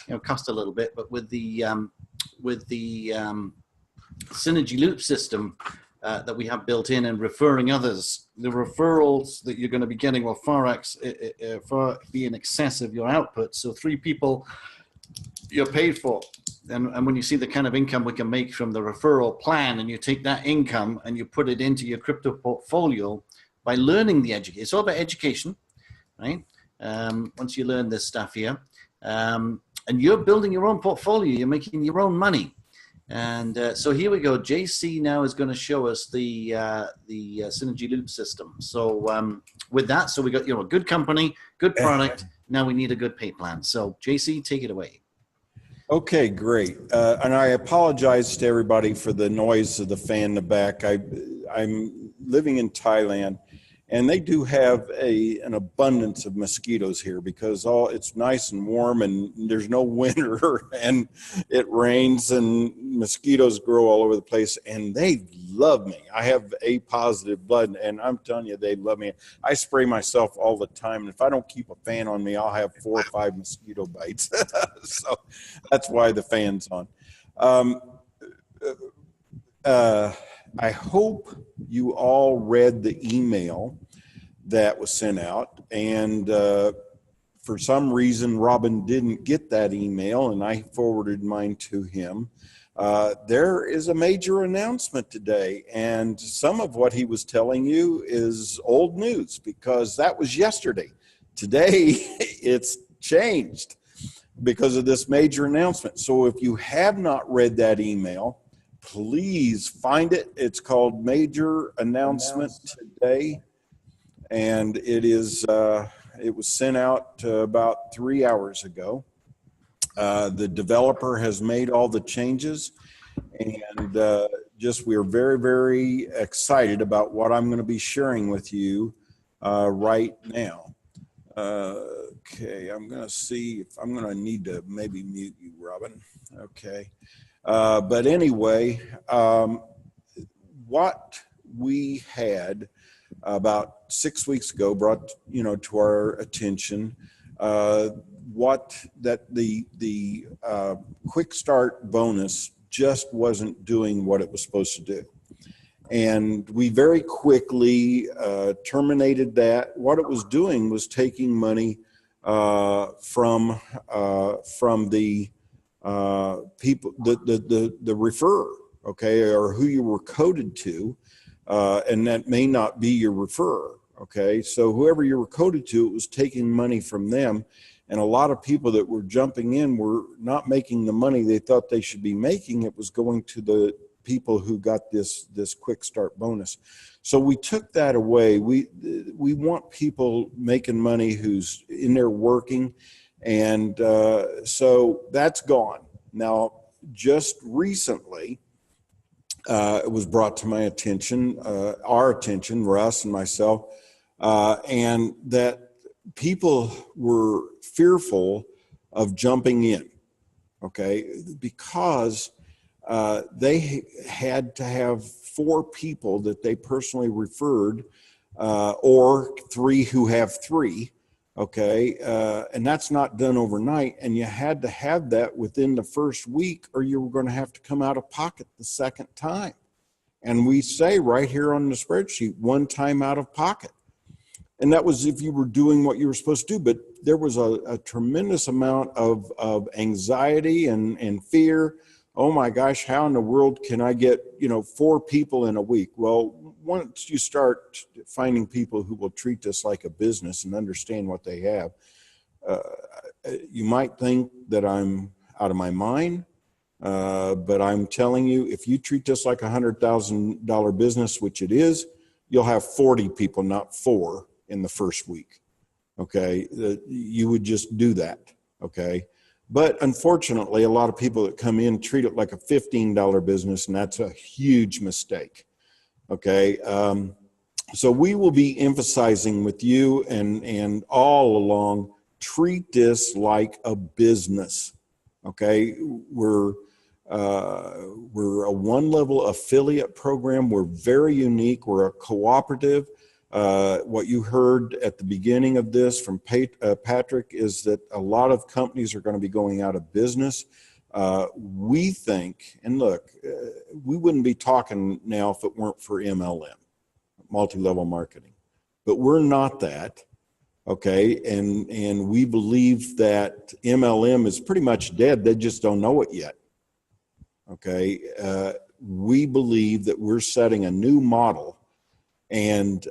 to cost a little bit. But with the synergy loop system that we have built in, and referring others, the referrals that you're going to be getting will far be in excess of your output. So 3 people you're paid for. And when you see the kind of income we can make from the referral plan, and you take that income and you put it into your crypto portfolio by learning the education. It's all about education, right? Once you learn this stuff here, and you're building your own portfolio, you're making your own money. And so here we go. JC now is going to show us the synergy loop system. So with that, so we got a good company, good product. Now we need a good pay plan. So JC, take it away.
Okay, great. And I apologize to everybody for the noise of the fan in the back. I'm living in Thailand, and they do have an abundance of mosquitoes here because it's nice and warm, and there's no winter, and it rains, and mosquitoes grow all over the place, and they love me. I have A positive blood, and I'm telling you, they love me. I spray myself all the time, and if I don't keep a fan on me, I'll have 4 or 5 mosquito bites. So that's why the fan's on. I hope you all read the email that was sent out, and for some reason Robin didn't get that email, and I forwarded mine to him. There is a major announcement today, and some of what he was telling you is old news because that was yesterday. Today it's changed because of this major announcement. So if you have not read that email, please find it. It's called Major Announcement Today, and it was sent out about 3 hours ago. The developer has made all the changes, and we're very, very excited about what I'm going to be sharing with you right now. Okay, I'm going to see if I'm going to need to maybe mute you, Robin. Okay. But anyway, what we had about 6 weeks ago brought, to our attention, the quick start bonus just wasn't doing what it was supposed to do. And we very quickly terminated that. What it was doing was taking money from the people, the referrer, okay, or who you were coded to, and that may not be your referrer, okay. So whoever you were coded to, it was taking money from them, and a lot of people that were jumping in were not making the money they thought they should be making. It was going to the people who got this quick start bonus. So we took that away. We want people making money who's in there working, and so that's gone. Now, just recently, it was brought to my attention, our attention, Russ and myself, and that people were fearful of jumping in, okay, because they had to have 4 people that they personally referred, or 3 who have 3, okay, and that's not done overnight, and you had to have that within the first week, or you were going to have to come out of pocket the second time. And we say right here on the spreadsheet, 1 time out of pocket. And that was if you were doing what you were supposed to do. But there was a tremendous amount of anxiety and fear. Oh my gosh, how in the world can I get, 4 people in a week? Well, once you start finding people who will treat this like a business and understand what they have, you might think that I'm out of my mind, but I'm telling you, if you treat this like $100,000 business, which it is, you'll have 40 people, not 4 in the first week. Okay. You would just do that. Okay. But unfortunately, a lot of people that come in treat it like a $15 business, and that's a huge mistake. Okay. So we will be emphasizing with you and all along, treat this like a business. Okay. We're a 1-level affiliate program. We're very unique. We're a cooperative. What you heard at the beginning of this from Patrick is that a lot of companies are going to be going out of business. We think, and look, we wouldn't be talking now if it weren't for MLM, multi-level marketing, but we're not that. Okay. And we believe that MLM is pretty much dead. They just don't know it yet. Okay. We believe that we're setting a new model, and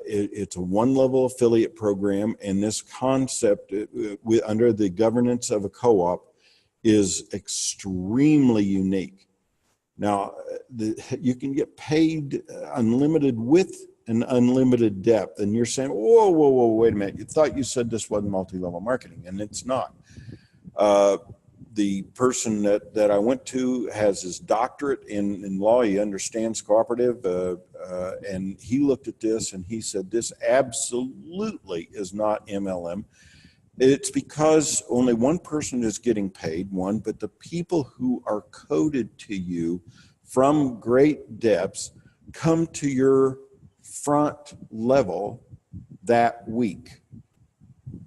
it's a 1-level affiliate program. And this concept under the governance of a co-op is extremely unique. Now, you can get paid unlimited with an unlimited depth. And you're saying, whoa, wait a minute. You thought you said this wasn't multi-level marketing, and it's not. The person that I went to has his doctorate in law. He understands cooperative, and he looked at this and he said, this absolutely is not MLM. It's because only one person is getting paid, but the people who are coded to you from great depths come to your front level that week.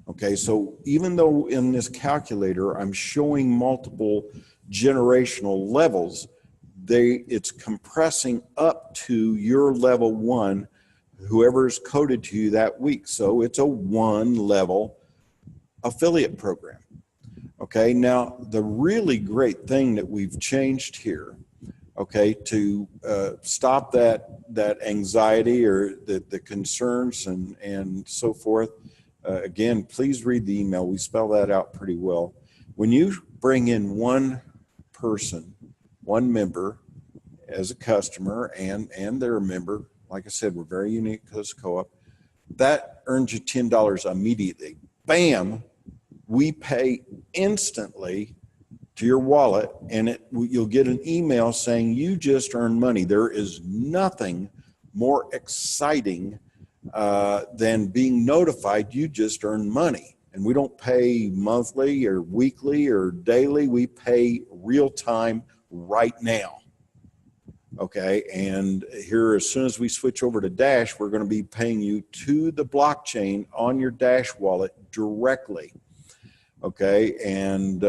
Okay, so even though in this calculator I'm showing multiple generational levels, it's compressing up to your level 1, whoever is coded to you that week. So it's a 1-level affiliate program. Okay, now the really great thing that we've changed here, okay, to stop that anxiety or the concerns and so forth. Again, please read the email. We spell that out pretty well. When you bring in one person, one member as a customer, and they're a member, like I said, we're very unique because co-op, that earns you $10 immediately. Bam, we pay instantly to your wallet, and you'll get an email saying you just earned money. There is nothing more exciting than being notified you just earned money. And we don't pay monthly or weekly or daily. We pay real time right now. Okay, and here, as soon as we switch over to Dash, we're going to be paying you to the blockchain on your Dash wallet directly. okay? And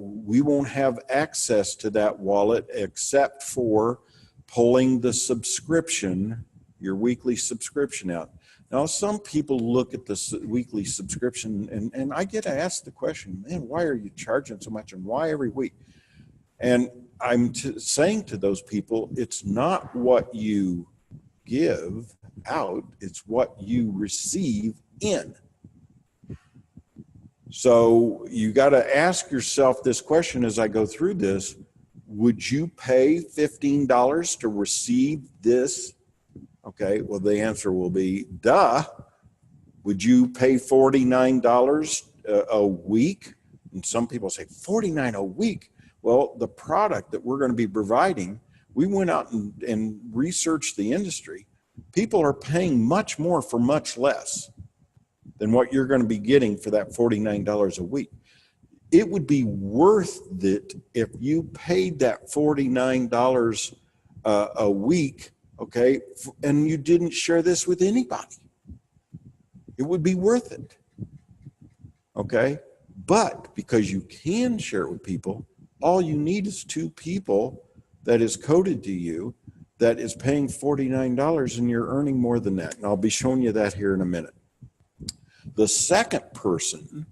we won't have access to that wallet except for pulling the subscription, your weekly subscription out. Now, some people look at this weekly subscription, and I get asked the question, man, why are you charging so much and why every week? And I'm saying to those people, it's not what you give out, it's what you receive in. So you got to ask yourself this question as I go through this. Would you pay $15 to receive this? Okay, well, the answer will be, duh. Would you pay $49 a week? And some people say, $49 a week? Well, the product that we're going to be providing, we went out and researched the industry. People are paying much more for much less than what you're going to be getting for that $49 a week. It would be worth it if you paid that $49 a week, okay, and you didn't share this with anybody. It would be worth it, okay? But because you can share it with people, all you need is 2 people that is coded to you that is paying $49 and you're earning more than that. And I'll be showing you that here in a minute. The second person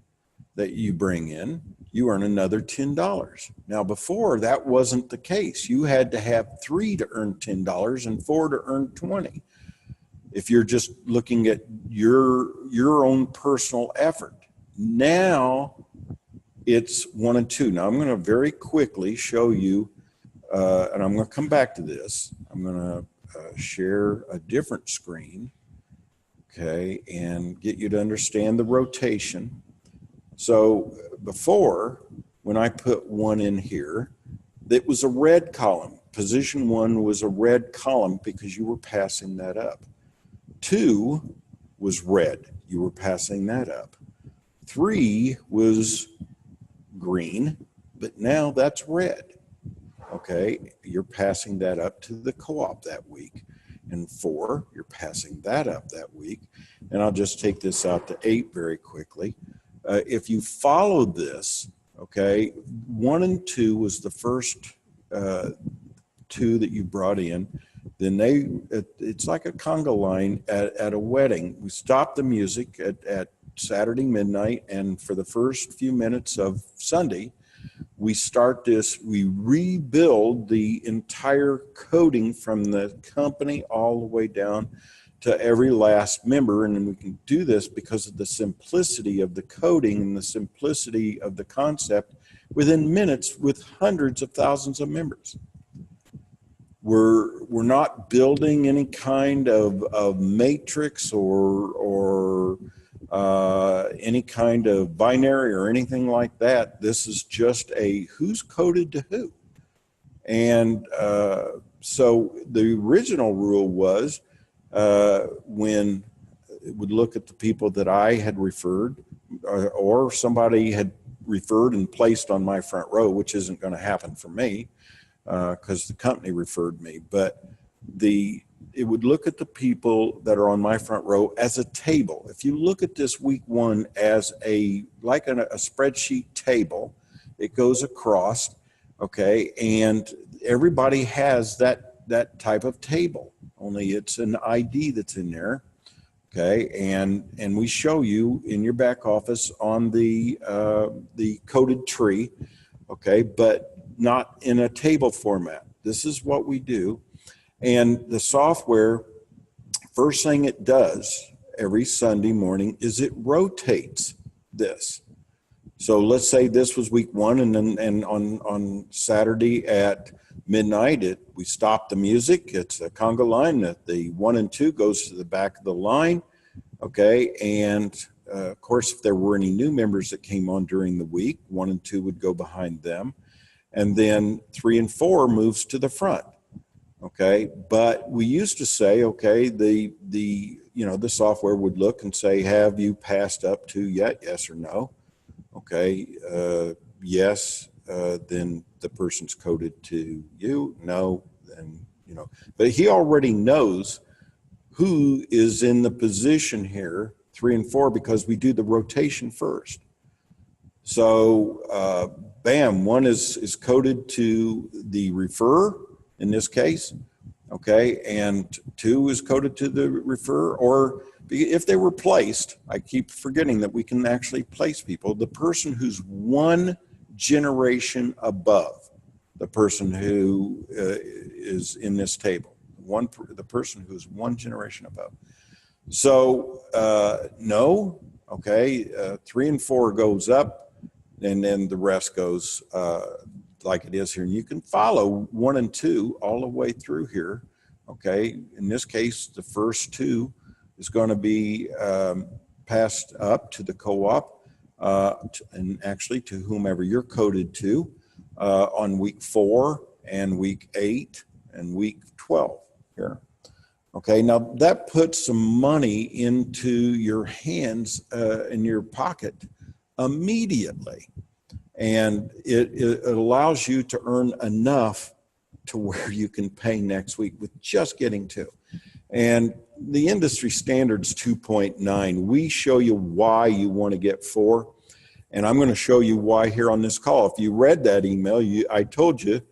that you bring in, you earn another $10. Now, before that wasn't the case. You had to have 3 to earn $10 and 4 to earn 20. If you're just looking at your own personal effort. Now it's 1 and 2. Now I'm going to very quickly show you, and I'm going to come back to this. I'm going to share a different screen, okay, and get you to understand the rotation. So before, when I put 1 in here, it was a red column. Position 1 was a red column because you were passing that up. 2 was red. You were passing that up. 3 was green, but now that's red. Okay, you're passing that up to the co-op that week. And 4, you're passing that up that week. And I'll just take this out to 8 very quickly. If you follow this, okay, 1 and 2 was the first 2 that you brought in. Then it's like a conga line at a wedding. We stop the music at Saturday midnight, and for the first few minutes of Sunday, we start this, we rebuild the entire coding from the company all the way down to every last member. And we can do this because of the simplicity of the coding and the simplicity of the concept within minutes with hundreds of thousands of members. We're not building any kind of matrix or any kind of binary or anything like that. This is just a who's coded to who. And so the original rule was when it would look at the people that I had referred or somebody had referred and placed on my front row, which isn't going to happen for me because the company referred me. But it would look at the people that are on my front row as a table. If you look at this week 1 as like a spreadsheet table, it goes across, okay, and everybody has that type of table, only it's an ID that's in there, okay, and we show you in your back office on the coded tree, okay, but not in a table format. This is what we do. And the software, first thing it does every Sunday morning is it rotates this. So let's say this was week 1, and on Saturday at midnight, we stop the music. It's a conga line. The 1 and 2 goes to the back of the line, okay? And of course, if there were any new members that came on during the week, 1 and 2 would go behind them. And then 3 and 4 moves to the front. Okay, but we used to say, okay, the software would look and say, have you passed up to yet? Yes or no. Okay, yes, then the person's coded to you. No, then, but he already knows who is in the position here, 3 and 4, because we do the rotation first. So bam, one is coded to the referrer in this case, okay, and 2 is coded to the referrer, or if they were placed, I keep forgetting that we can actually place people, the person who's 1 generation above the person who is in this table, the person who's 1 generation above. So no, okay, 3 and 4 goes up, and then the rest goes like it is here. And you can follow 1 and 2 all the way through here. Okay, in this case, the first 2 is going to be passed up to the co-op and actually to whomever you're coded to on week 4 and week 8 and week 12 here. Okay, now that puts some money into your hands in your pocket immediately. And it allows you to earn enough to where you can pay next week with just getting 2. And the industry standard's 2.9. We show you why you want to get 4. And I'm going to show you why here on this call. If you read that email, I told you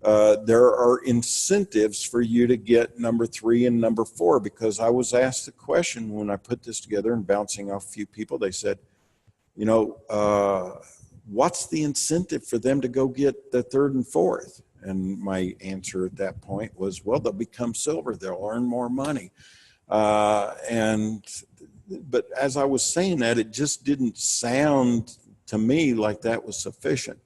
there are incentives for you to get number 3 and number 4, because I was asked the question when I put this together and bouncing off a few people. They said, you know, what's the incentive for them to go get the 3rd and 4th? And my answer at that point was, well, they'll become silver. They'll earn more money. But as I was saying that, it just didn't sound to me like that was sufficient.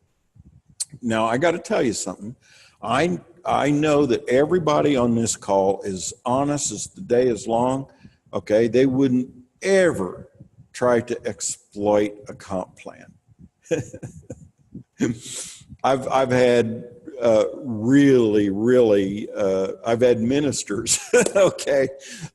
Now, I got to tell you something. I know that everybody on this call is honest as the day is long. Okay, they wouldn't ever try to exploit a comp plan. I've had I've had ministers, okay,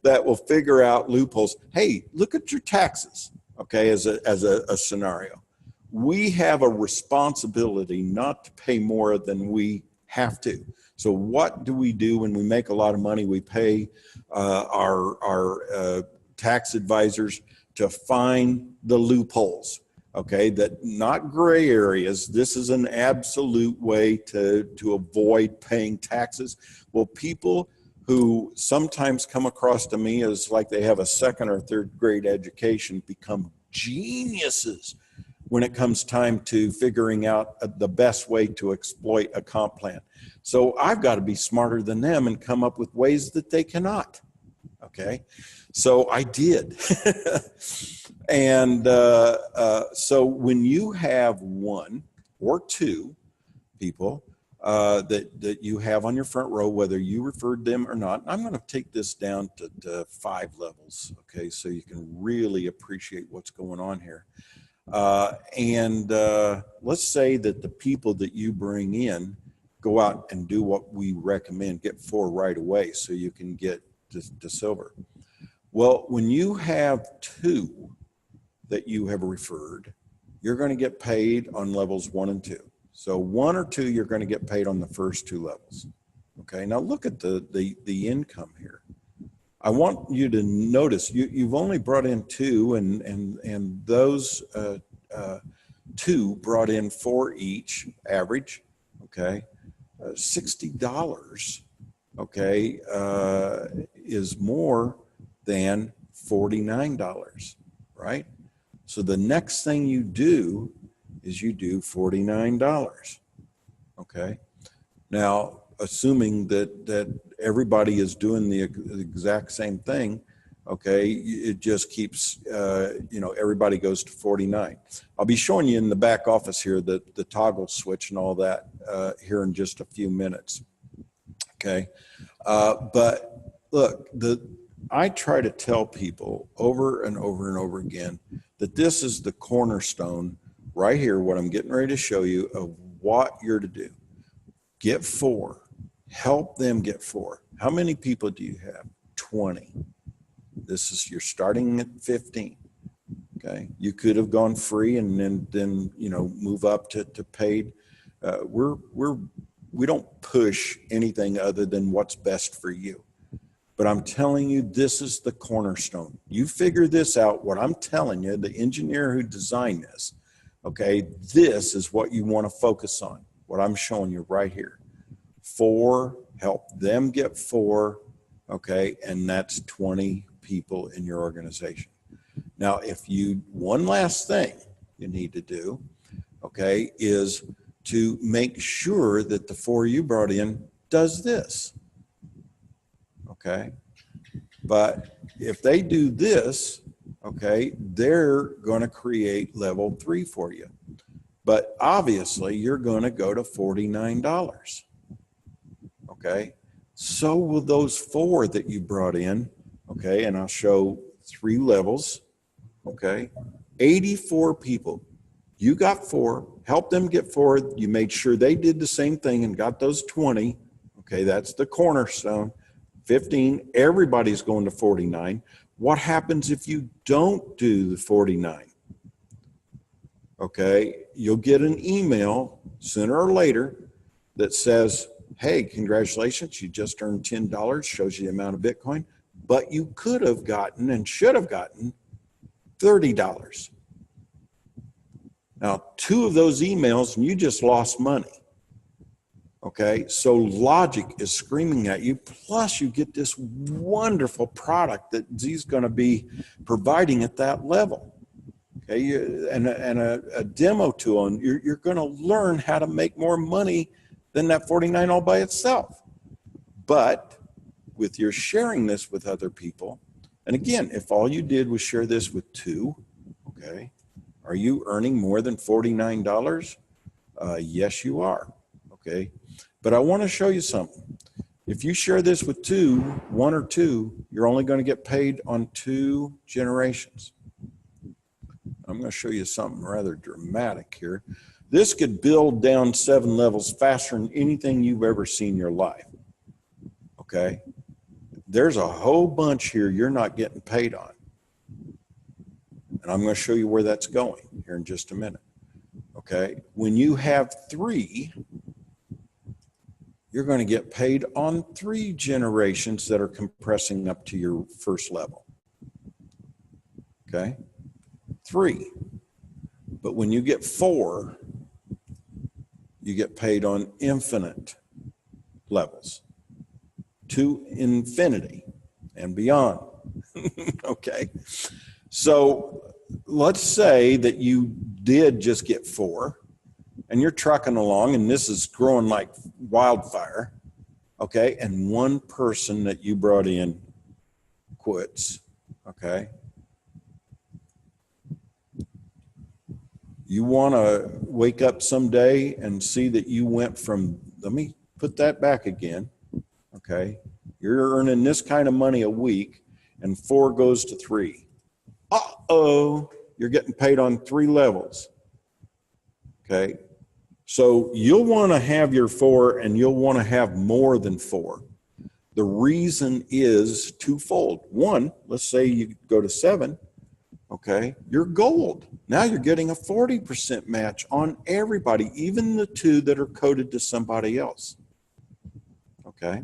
that will figure out loopholes. Hey, look at your taxes, okay, as a scenario. We have a responsibility not to pay more than we have to. So what do we do when we make a lot of money? We pay our tax advisors to find the loopholes. Okay, that not gray areas. This is an absolute way to avoid paying taxes. Well, people who sometimes come across to me as like they have a 2nd or 3rd grade education become geniuses when it comes time to figuring out the best way to exploit a comp plan. So I've got to be smarter than them and come up with ways that they cannot. Okay, so I did. And so when you have 1 or 2 people that you have on your front row, whether you referred them or not, I'm going to take this down to 5 levels, okay, so you can really appreciate what's going on here. Let's say that the people that you bring in go out and do what we recommend, get 4 right away so you can get to silver. Well, when you have 2 that you have referred, you're going to get paid on levels 1 and 2. So 1 or 2, you're going to get paid on the first 2 levels. Okay, now look at the income here. I want you to notice you've only brought in 2, and those 2 brought in 4 each, average. Okay, $60. Okay, is more than $49, right? So the next thing you do is you do $49. Okay, now assuming that everybody is doing the exact same thing, okay, it just keeps, everybody goes to 49. I'll be showing you in the back office here the toggle switch and all that here in just a few minutes. Okay, but look, I try to tell people over and over and over again that this is the cornerstone right here, what I'm getting ready to show you of what you're to do. Get 4. Help them get 4. How many people do you have? 20. You're starting at 15. Okay, you could have gone free and then move up to paid. We don't push anything other than what's best for you. But I'm telling you, this is the cornerstone. You figure this out, what I'm telling you, the engineer who designed this, Okay, this is what you want to focus on, what I'm showing you right here. 4, help them get 4, okay, and that's 20 people in your organization. Now, one last thing you need to do, okay, is to make sure that the 4 you brought in does this, okay? But if they do this, okay, they're going to create level 3 for you. But obviously, you're going to go to $49, okay? So will those 4 that you brought in, okay? And I'll show 3 levels, okay? 84 people. You got 4, help them get 4. You made sure they did the same thing and got those 20, okay? That's the cornerstone. 15, everybody's going to 49. What happens if you don't do the 49? Okay, you'll get an email sooner or later that says, hey, congratulations, you just earned $10, shows you the amount of Bitcoin, but you could have gotten and should have gotten $30. Now, 2 of those emails and you just lost money. Okay, so logic is screaming at you, plus you get this wonderful product that Z's going to be providing at that level. Okay, and a demo tool, and you're going to learn how to make more money than that 49 all by itself. But with your sharing this with other people, and again, if all you did was share this with 2, okay, are you earning more than $49? Yes, you are. Okay, but I want to show you something. If you share this with 1 or 2, you're only going to get paid on 2 generations. I'm going to show you something rather dramatic here. This could build down 7 levels faster than anything you've ever seen in your life. Okay, there's a whole bunch here you're not getting paid on. And I'm going to show you where that's going here in just a minute. Okay, when you have 3, you're going to get paid on 3 generations that are compressing up to your first level. Okay, 3. But when you get 4, you get paid on infinite levels to infinity and beyond. Okay, so let's say that you did just get 4 and you're trucking along and this is growing like wildfire, okay, and 1 person that you brought in quits, okay. You want to wake up someday and see that you went from, let me put that back again, okay, you're earning this kind of money a week and 4 goes to 3. Uh-oh, you're getting paid on 3 levels, okay? So you'll want to have your 4 and you'll want to have more than 4. The reason is twofold. 1, let's say you go to 7, okay, you're gold. Now you're getting a 40% match on everybody, even the 2 that are coded to somebody else, okay?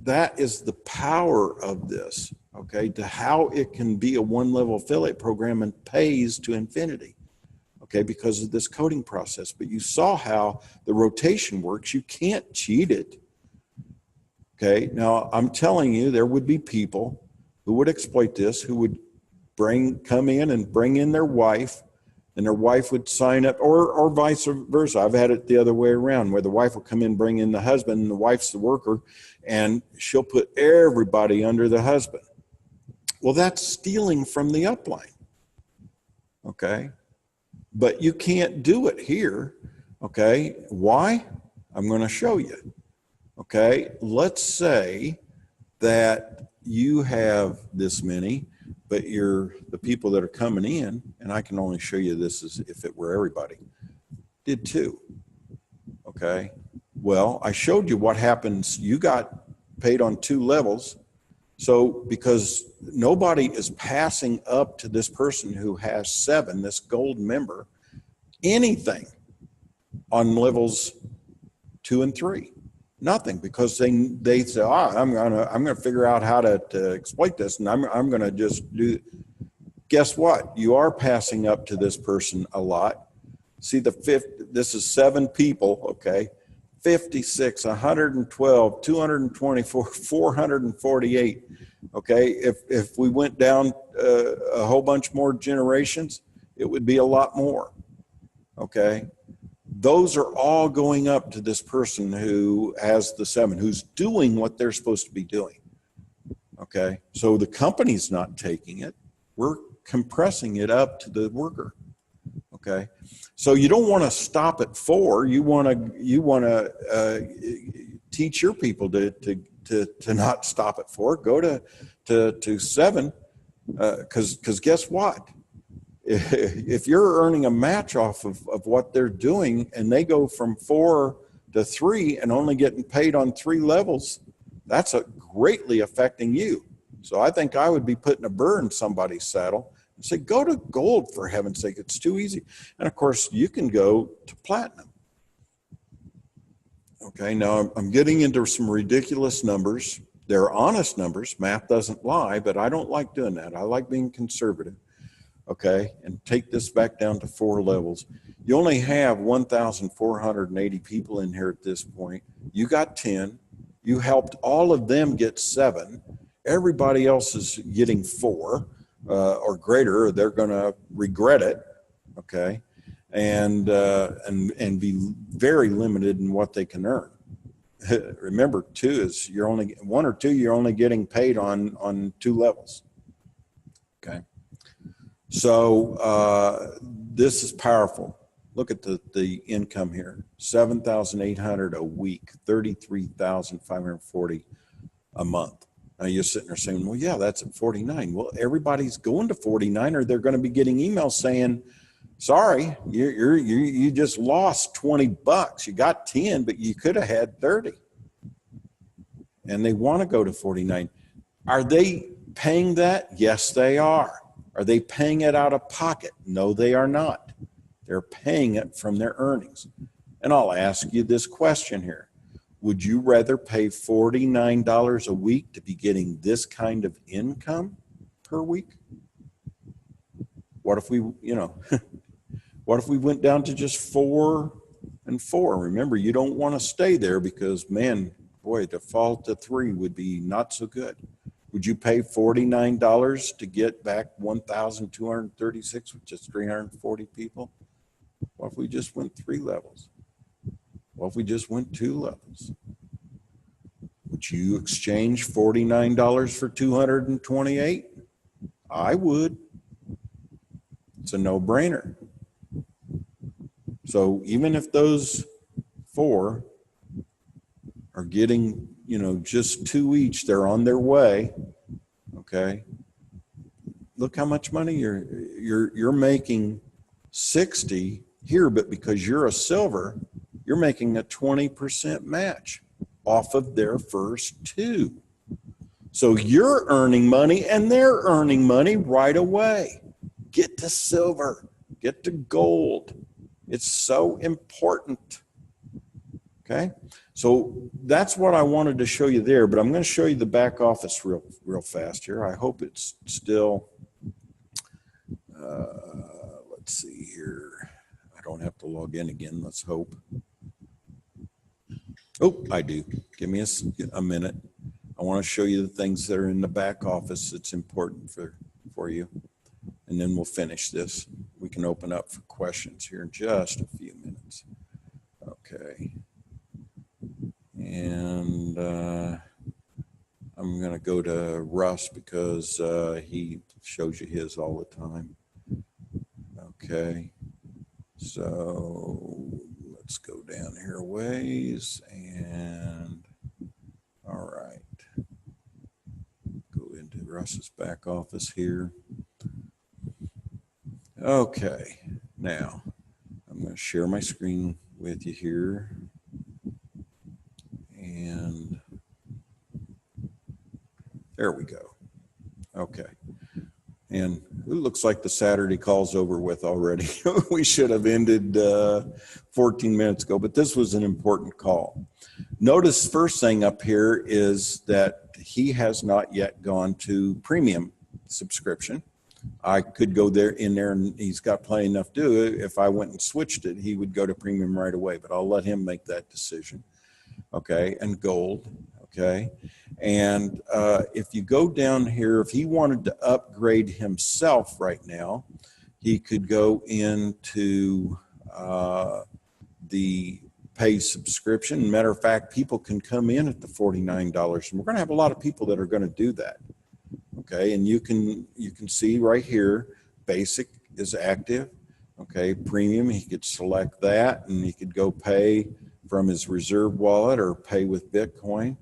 That is the power of this, okay, to how it can be a 1-level affiliate program and pays to infinity, okay, because of this coding process. But you saw how the rotation works. You can't cheat it, okay? Now, I'm telling you, there would be people who would exploit this, who would come in and bring in their wife, and their wife would sign up, or vice versa. I've had it the other way around, where the wife will come in, bring in the husband, and the wife's the worker, and she'll put everybody under the husband. Well, that's stealing from the upline, okay? But you can't do it here, okay? Why? I'm going to show you, okay? Let's say that you have this many, but the people that are coming in, and I can only show you this as if it were everybody, did 2, okay? Well, I showed you what happens. You got paid on 2 levels. So because nobody is passing up to this person who has 7, this gold member, anything on levels 2 and 3. Nothing, because they say, I'm gonna figure out how to exploit this, and I'm gonna just do. guess what? You are passing up to this person a lot. See the fifth, this is 7 people, okay? 56, 112, 224, 448. Okay, if we went down a whole bunch more generations, it would be a lot more. Okay, those are all going up to this person who has the 7, who's doing what they're supposed to be doing. Okay, so the company's not taking it. We're compressing it up to the worker. Okay, so you don't want to stop at 4. You want to teach your people to not stop at 4. Go to 7, because guess what? If you're earning a match off of what they're doing, and they go from 4 to 3 and only getting paid on 3 levels, that's greatly affecting you. So I think I would be putting a burr in somebody's saddle and say, go to gold, for heaven's sake. It's too easy. And of course, you can go to platinum. Okay, now I'm getting into some ridiculous numbers. They're honest numbers. Math doesn't lie, but I don't like doing that. I like being conservative. Okay, and take this back down to 4 levels. You only have 1,480 people in here at this point. You got 10. You helped all of them get 7. Everybody else is getting 4 or greater, or they're going to regret it. Okay, and be very limited in what they can earn. Remember, 2 is you're only 1 or 2. You're only getting paid on 2 levels. Okay. So this is powerful. Look at the income here: 7,800 a week, 33,540 a month. Now you're sitting there saying, "Well, yeah, that's at 49." Well, everybody's going to 49, or they're going to be getting emails saying, "Sorry, you just lost $20. You got 10, but you could have had 30." And they want to go to 49. Are they paying that? Yes, they are. Are they paying it out of pocket? No, they are not. They're paying it from their earnings. And I'll ask you this question here. Would you rather pay $49 a week to be getting this kind of income per week? What if we, what if we went down to just 4 and 4? Remember, you don't want to stay there because, man, boy, to fall to 3 would be not so good. Would you pay $49 to get back 1,236, which is 340 people? What if we just went 3 levels? What if we just went 2 levels? Would you exchange $49 for 228? I would. It's a no-brainer. So even if those 4 are getting, just 2 each, they're on their way. Okay. Look how much money you're making. 60 here, but because you're a silver, you're making a 20% match off of their first 2. So you're earning money and they're earning money right away. Get to silver, get to gold. It's so important. Okay. So that's what I wanted to show you there, but I'm going to show you the back office real fast here. I hope it's still, let's see here. I don't have to log in again. Let's hope. Oh, I do. Give me a minute. I want to show you the things that are in the back office that's important for you. And then we'll finish this. We can open up for questions here in just a few minutes. Okay. And I'm going to go to Russ because he shows you his all the time. Okay. So let's go down here a ways and all right. Go into Russ's back office here. Okay. Now I'm going to share my screen with you here. And there we go. Okay. And it looks like the Saturday call's over with already. We should have ended 14 minutes ago, but this was an important call. Notice first thing up here is that he has not yet gone to premium subscription. I could go in there and he's got plenty enough to do it. If I went and switched it, he would go to premium right away, but I'll let him make that decision. Okay. And gold. Okay. And if you go down here, if he wanted to upgrade himself right now, he could go into the pay subscription. Matter of fact, people can come in at the $49, and we're going to have a lot of people that are going to do that. Okay, and you can see right here, basic is active. Okay, premium, he could select that, and he could go pay from his reserve wallet or pay with Bitcoin.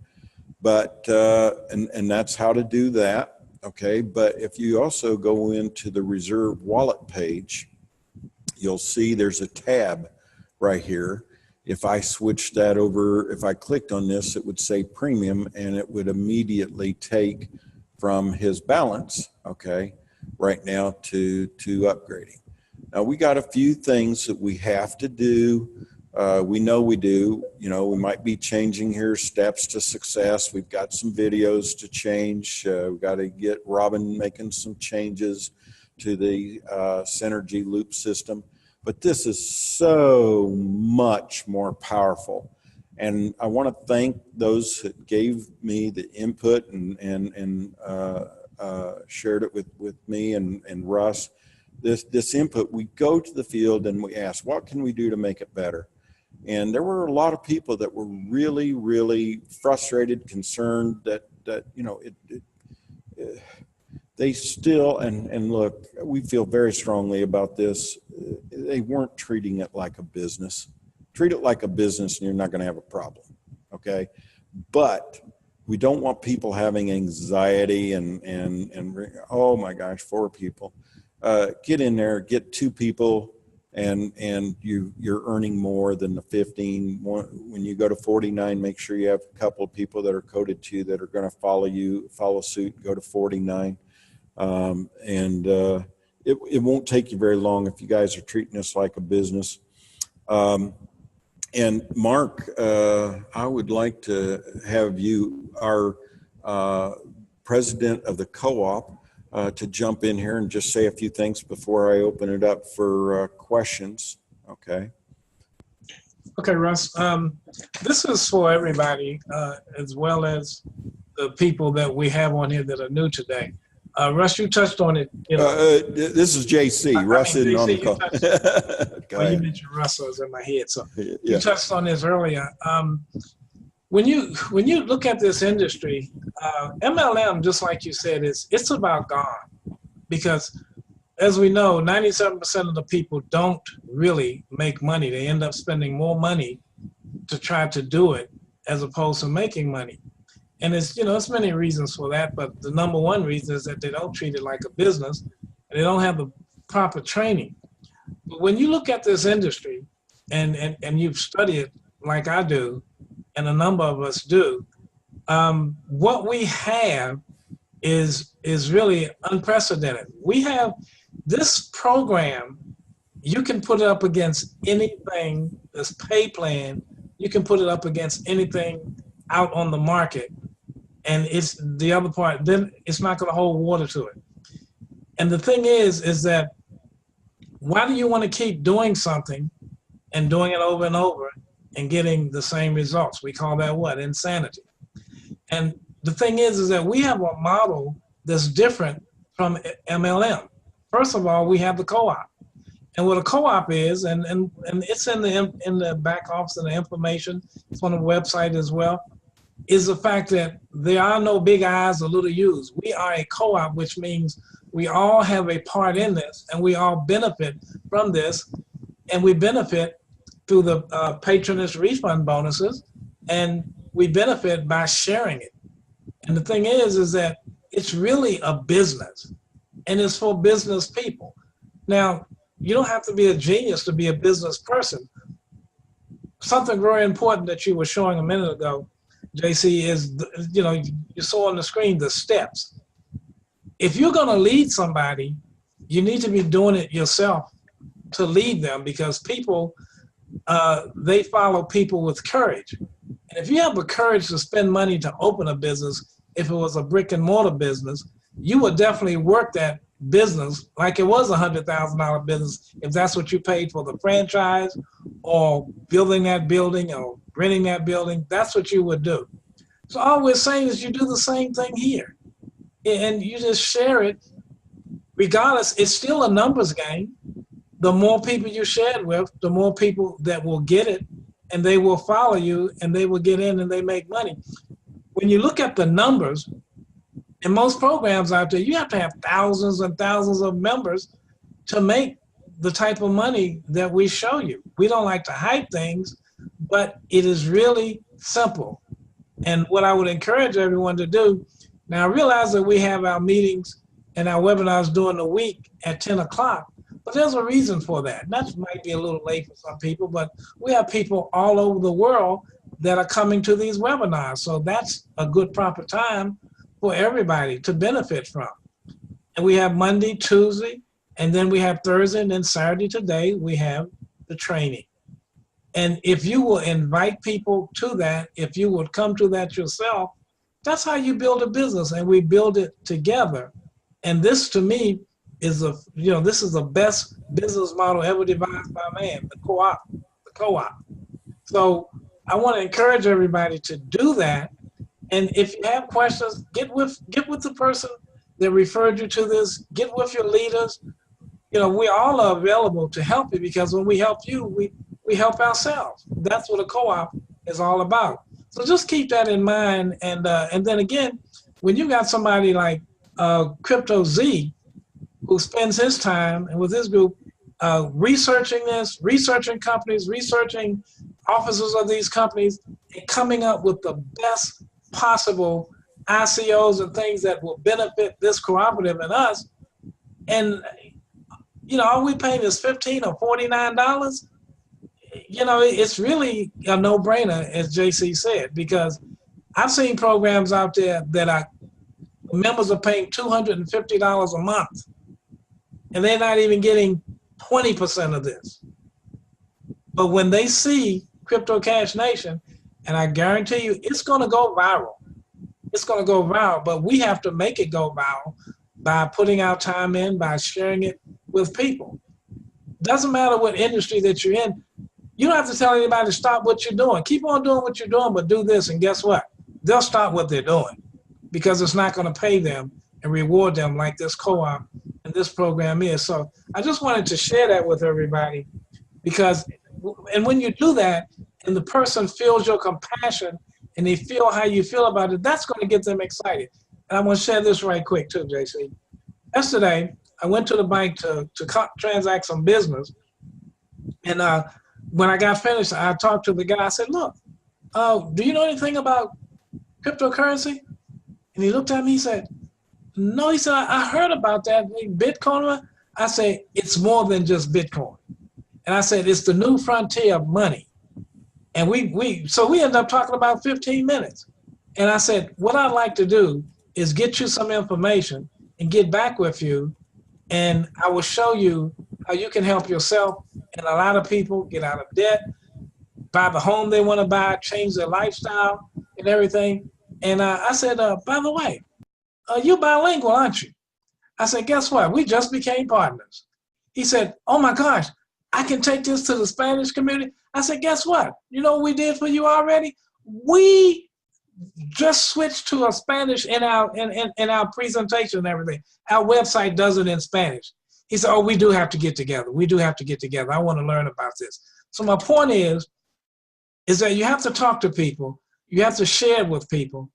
But and that's how to do that. Okay, but if you also go into the reserve wallet page, you'll see there's a tab right here. If I switch that over, if I clicked on this, it would say premium, and it would immediately take from his balance, okay, right now to upgrading. Now we got a few things that we have to do. We know we do, you know, we might be changing here steps to success. We've got some videos to change. We've got to get Robin making some changes to the Synergy loop system. But this is so much more powerful. And I want to thank those that gave me the input and shared it with me and Russ. This input, we go to the field and we ask, what can we do to make it better? And there were a lot of people that were really, really frustrated, concerned that you know, they still, and look, we feel very strongly about this. They weren't treating it like a business. Treat it like a business and you're not going to have a problem, okay? But we don't want people having anxiety and oh my gosh, 4 people. Get in there, get 2 people, and you're earning more than the 15. When you go to 49, make sure you have a couple of people that are coded to you that are going to follow suit, go to 49. It won't take you very long if you guys are treating this like a business. And Mark, I would like to have you, our president of the co-op, to jump in here and just say a few things before I open it up for questions. Okay.
Okay, Russ. This is for everybody, as well as the people that we have on here that are new today. Russ, you touched on it. You know,
this is JC. Russ isn't on the call.
Well, you mentioned Russ, so it was in my head. So
yeah.
You touched on this earlier. When you look at this industry, MLM, just like you said, it's about gone, because as we know, 97% of the people don't really make money. They end up spending more money to try to do it as opposed to making money. And it's, you know, it's many reasons for that, but the number one reason is that they don't treat it like a business and they don't have the proper training. But when you look at this industry and you've studied it like I do, and a number of us do, what we have is really unprecedented. We have this program, you can put it up against anything, this pay plan, you can put it up against anything out on the market. And it's the other part, then it's not going to hold water to it. And the thing is that why do you want to keep doing something and doing it over and over and getting the same results? We call that what? Insanity. And the thing is that we have a model that's different from MLM. First of all, we have the co-op. And what a co-op is, and it's in the back office and the information, it's on the website as well, is the fact that there are no big I's or little U's. We are a co-op, which means we all have a part in this and we all benefit from this, and we benefit through the patronage refund bonuses, and we benefit by sharing it. And the thing is that it's really a business, and it's for business people. Now, you don't have to be a genius to be a business person. Something very important that you were showing a minute ago, JC, is, you know, you saw on the screen the steps. If you're going to lead somebody, you need to be doing it yourself to lead them, because people, they follow people with courage. And if you have the courage to spend money to open a business, if it was a brick and mortar business, you would definitely work that business like it was $100,000 business if that's what you paid for the franchise or building that building or renting that building. That's what you would do. So all we're saying is you do the same thing here, and you just share it. Regardless, it's still a numbers game. The more people you share it with, the more people that will get it, and they will follow you, and they will get in and they make money. When you look at the numbers, in most programs out there, you have to have thousands and thousands of members to make the type of money that we show you. We don't like to hype things, but it is really simple. And what I would encourage everyone to do, now I realize that we have our meetings and our webinars during the week at 10 o'clock, but there's a reason for that. That might be a little late for some people, but we have people all over the world that are coming to these webinars. So that's a good proper time for everybody to benefit from. And we have Monday, Tuesday, and then we have Thursday, and then Saturday today, we have the training. And if you will invite people to that, if you would come to that yourself, that's how you build a business, and we build it together. And this, to me, is this is the best business model ever devised by man, the co-op. So I want to encourage everybody to do that. And if you have questions, get with the person that referred you to this, get with your leaders. We all are available to help you, because when we help you, we help ourselves. That's what a co-op is all about. So just keep that in mind. And then again, when you got somebody like Crypto Z, who spends his time and with his group researching this, researching companies, researching officers of these companies, and coming up with the best possible ICOs and things that will benefit this cooperative and us. And all we paying is $15 or $49. It's really a no-brainer, as JC said, because I've seen programs out there that members are paying $250 a month, and they're not even getting 20% of this. But when they see Crypto Cash Nation, and I guarantee you it's going to go viral. It's going to go viral, but we have to make it go viral by putting our time in, by sharing it with people. Doesn't matter what industry that you're in. You don't have to tell anybody to stop what you're doing. Keep on doing what you're doing, but do this, and guess what? They'll stop what they're doing, because it's not going to pay them and reward them like this co-op and this program is. So I just wanted to share that with everybody, because, and when you do that, and the person feels your compassion and they feel how you feel about it, that's going to get them excited. And I'm going to share this right quick too, JC. Yesterday, I went to the bank to transact some business. And when I got finished, I talked to the guy. I said, look, do you know anything about cryptocurrency? And he looked at me, he said, no. He said, I heard about that, Bitcoin. I said, it's more than just Bitcoin. And I said, it's the new frontier of money. And so we ended up talking about 15 minutes. And I said, what I'd like to do is get you some information and get back with you. And I will show you how you can help yourself and a lot of people get out of debt, buy the home they want to buy, change their lifestyle and everything. And I said, by the way, you're bilingual, aren't you? I said, guess what? We just became partners. He said, oh my gosh, I can take this to the Spanish community. I said, guess what? You know what we did for you already? We just switched to a Spanish in our presentation and everything. Our website does it in Spanish. He said, oh, we do have to get together. We do have to get together. I want to learn about this. So my point is that you have to talk to people. You have to share it with people.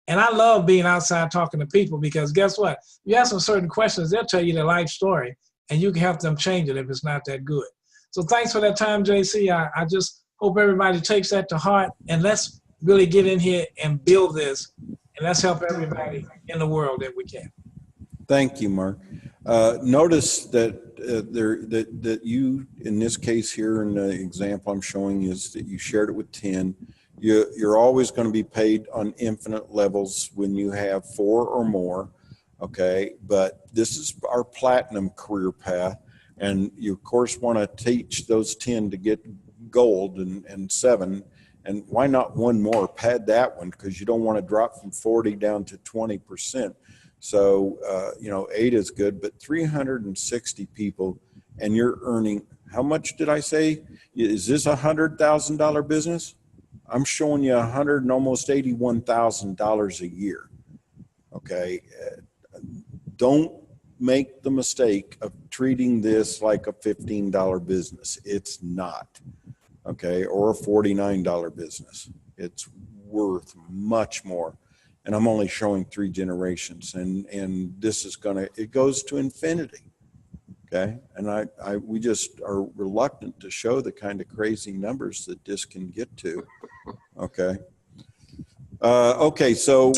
And I love being outside talking to people, because guess what? You ask them certain questions, they'll tell you their life story, and you can help them change it if it's not that good. So thanks for that time, JC. I just hope everybody takes that to heart, and let's really get in here and build this, and let's help everybody in the world that we can.
Thank you, Mark. Notice that that you, in this case here, in the example I'm showing, is that you shared it with 10. You're always going to be paid on infinite levels when you have 4 or more, okay? But this is our platinum career path, and you, of course, want to teach those 10 to get gold and 7. And why not one more? Pad that one, because you don't want to drop from 40 down to 20%. So, you know, 8 is good, but 360 people, and you're earning, how much did I say? Is this $100,000 business? I'm showing you $100 and almost $81,000 a year. Okay. Don't make the mistake of treating this like a $15 business. It's not. Okay. Or a $49 business. It's worth much more. And I'm only showing 3 generations, and this is it goes to infinity. Okay. And we just are reluctant to show the kind of crazy numbers that this can get to. Okay. Okay. So,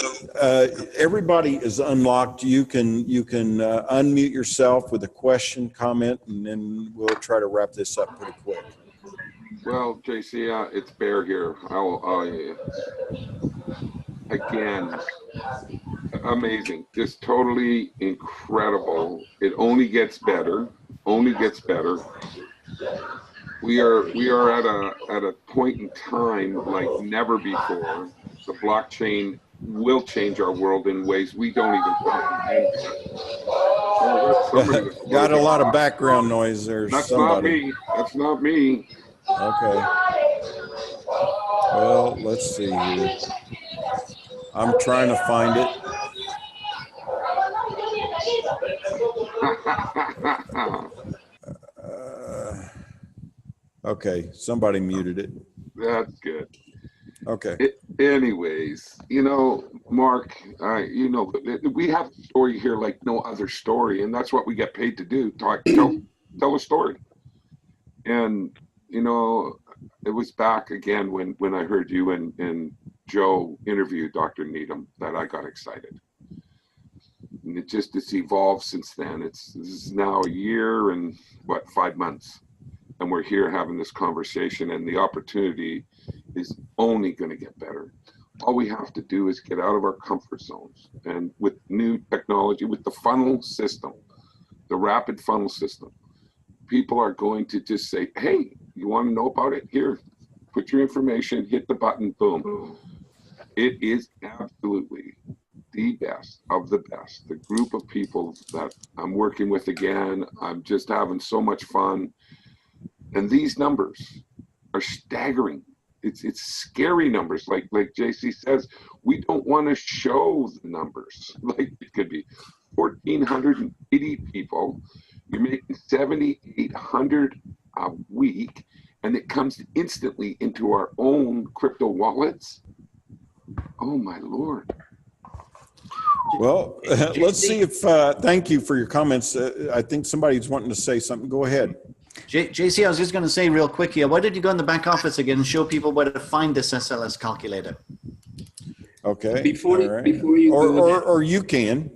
everybody is unlocked. You can unmute yourself with a question, comment, and then we'll try to wrap this up pretty quick.
Well, JC, it's Bear here. Again, amazing. Just totally incredible. It only gets better. Only gets better. We are at a point in time like never before. The blockchain will change our world in ways we don't even comprehend.
Got a lot of background noise there.
That's
somebody.
not me. That's not me.
Okay. Well, let's see here. I'm trying to find it. Okay, somebody muted it.
That's good.
Okay.
Anyways, you know, Mark, you know, we have a story here like no other story, and that's what we get paid to do. Tell a story. And, you know, it was back again when I heard you and Joe interview Dr. Needham that I got excited. And it's evolved since then. This is now a year and 5 months. And we're here having this conversation, and the opportunity is only going to get better. All we have to do is get out of our comfort zones. And with new technology, with the funnel system, the rapid funnel system, people are going to just say, hey, you want to know about it? Here, put your information, hit the button, boom. It is absolutely the best of the best. The group of people that I'm working with again, I'm just having so much fun. And these numbers are staggering. It's scary numbers. Like JC says, we don't want to show the numbers. Like it could be 1,480 people. You're making 7,800 a week, and it comes instantly into our own crypto wallets. Oh my Lord.
Well, let's see if, thank you for your comments. I think somebody's wanting to say something. Go ahead.
JC, I was just going to say real quick here, why did you go in the back office again and show people where to find this SLS calculator?
Okay.
Before
all right.
you
or you can